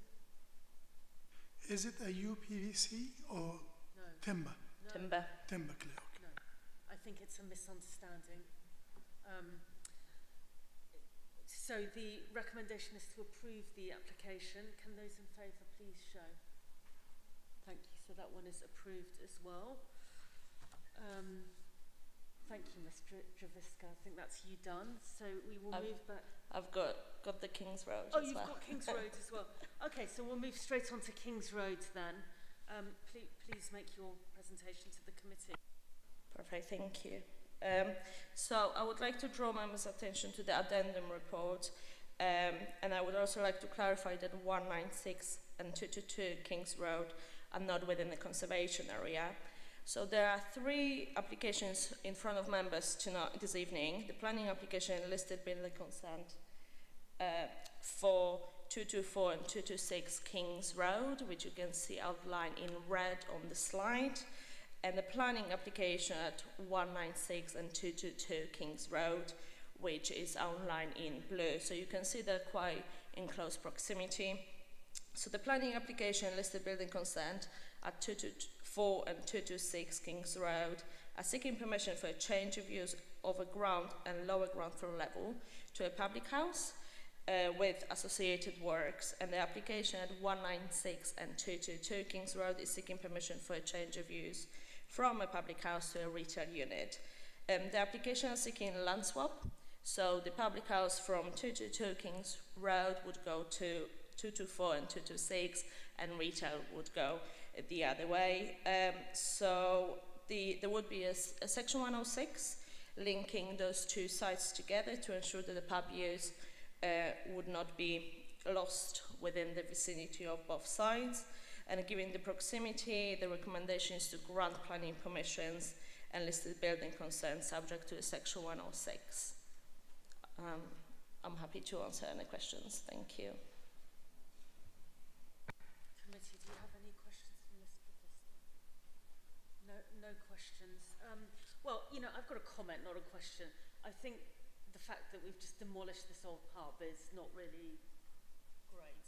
[SPEAKER 9] Is it a UPVC or
[SPEAKER 1] No.
[SPEAKER 9] timber?
[SPEAKER 1] No.
[SPEAKER 17] Timber.
[SPEAKER 9] Timber, clear. Okay.
[SPEAKER 1] No. I think it's a misunderstanding. So the recommendation is to approve the application. Can those in favour please show? Thank you. So that one is approved as well. Thank you, Ms. Javiska. I think that's you done. So we will move back.
[SPEAKER 17] I've got the King's Road
[SPEAKER 1] Oh,
[SPEAKER 17] as
[SPEAKER 1] you've
[SPEAKER 17] well.
[SPEAKER 1] got King's Road as well. Okay, so we'll move straight on to King's Road then. Please make your presentation to the committee.
[SPEAKER 17] Perfect, thank you. So I would like to draw members' attention to the addendum report, and I would also like to clarify that 196 and 222 King's Road are not within the conservation area. So there are 3 applications in front of members tonight, this evening. The planning application listed building consent for 224 and 226 King's Road, which you can see outlined in red on the slide, and the planning application at 196 and 222 King's Road, which is outlined in blue. So you can see they're quite in close proximity. So the planning application listed building consent at 224 and 226 King's Road are seeking permission for a change of use over ground and lower ground floor level to a public house with associated works, and the application at 196 and 222 King's Road is seeking permission for a change of use from a public house to a retail unit. The application is seeking land swap, so the public house from 222 King's Road would go to 224 and 226, and retail would go the other way. There would be a section 106 linking those 2 sites together to ensure that the pub use would not be lost within the vicinity of both sides. And given the proximity, the recommendation is to grant planning permissions and listed building consent subject to section 106. I'm happy to answer any questions. Thank you.
[SPEAKER 1] Committee, do you have any questions for Ms. Professor? No questions. Well, you know, I've got a comment, not a question. I think the fact that we've just demolished this old pub is not really great,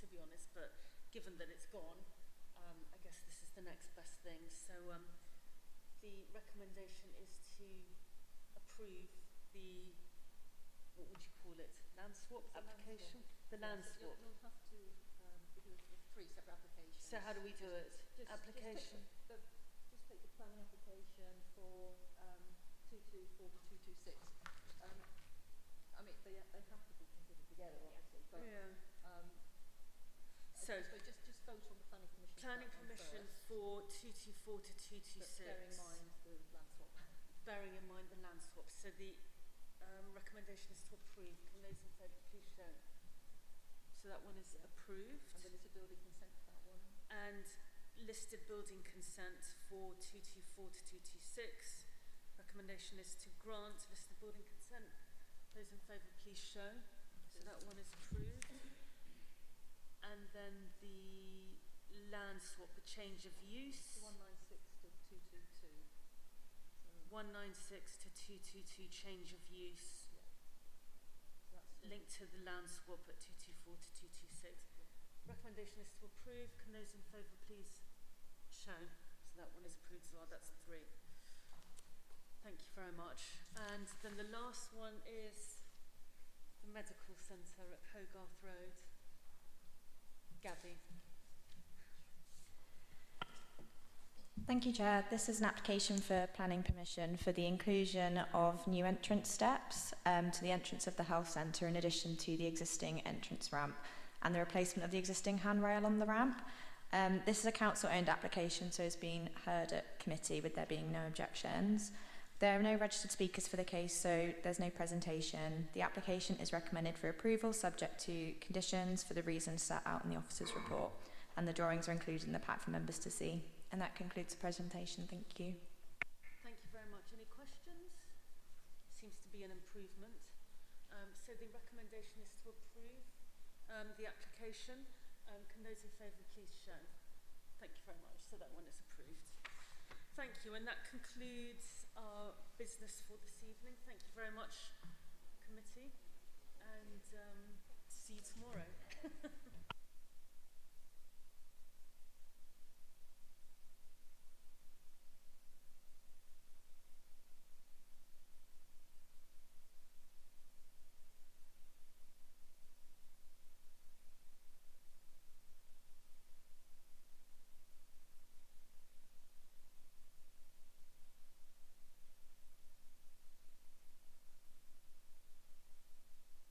[SPEAKER 1] to be honest, but given that it's gone, I guess this is the next best thing. So the recommendation is to approve the, what would you call it, land swap application? The land swap.
[SPEAKER 13] You'll have to do 3 separate applications.
[SPEAKER 1] So how do we do it? Application?
[SPEAKER 13] Just take the planning application for 224 to 226. I mean, they have to be considered together, obviously. But,
[SPEAKER 1] Yeah.
[SPEAKER 13] So just vote on the planning permission.
[SPEAKER 1] Planning permission for 224 to 226.
[SPEAKER 13] Bearing in mind the land swap.
[SPEAKER 1] Bearing in mind the land swap. So the recommendation is to approve. Can those in favour please show? So that one is approved.
[SPEAKER 13] And the listed building consent for that one.
[SPEAKER 1] And listed building consent for 224 to 226. Recommendation is to grant listed building consent. Those in favour please show. So that one is approved. And then the land swap, the change of use.
[SPEAKER 13] 196 to 222.
[SPEAKER 1] 196 to 222 change of use.
[SPEAKER 13] So that's
[SPEAKER 1] Linked to the land swap at 224 to 226. Recommendation is to approve. Can those in favour please show? So that one is approved as well. That's 3. Thank you very much. And then the last one is the medical centre at Hogarth Road. Gabby.
[SPEAKER 3] Thank you, Chair. This is an application for planning permission for the inclusion of new entrance steps to the entrance of the health centre in addition to the existing entrance ramp and the replacement of the existing handrail on the ramp. This is a council-owned application, so it's been heard at committee with there being no objections. There are no registered speakers for the case, so there's no presentation. The application is recommended for approval, subject to conditions for the reasons set out in the officer's report, and the drawings are included in the pack for members to see. And that concludes the presentation. Thank you.
[SPEAKER 1] Thank you very much. Any questions? Seems to be an improvement. So the recommendation is to approve the application. Can those in favour please show? Thank you very much. So that one is approved. Thank you. And that concludes our business for this evening. Thank you very much, committee. And see you tomorrow.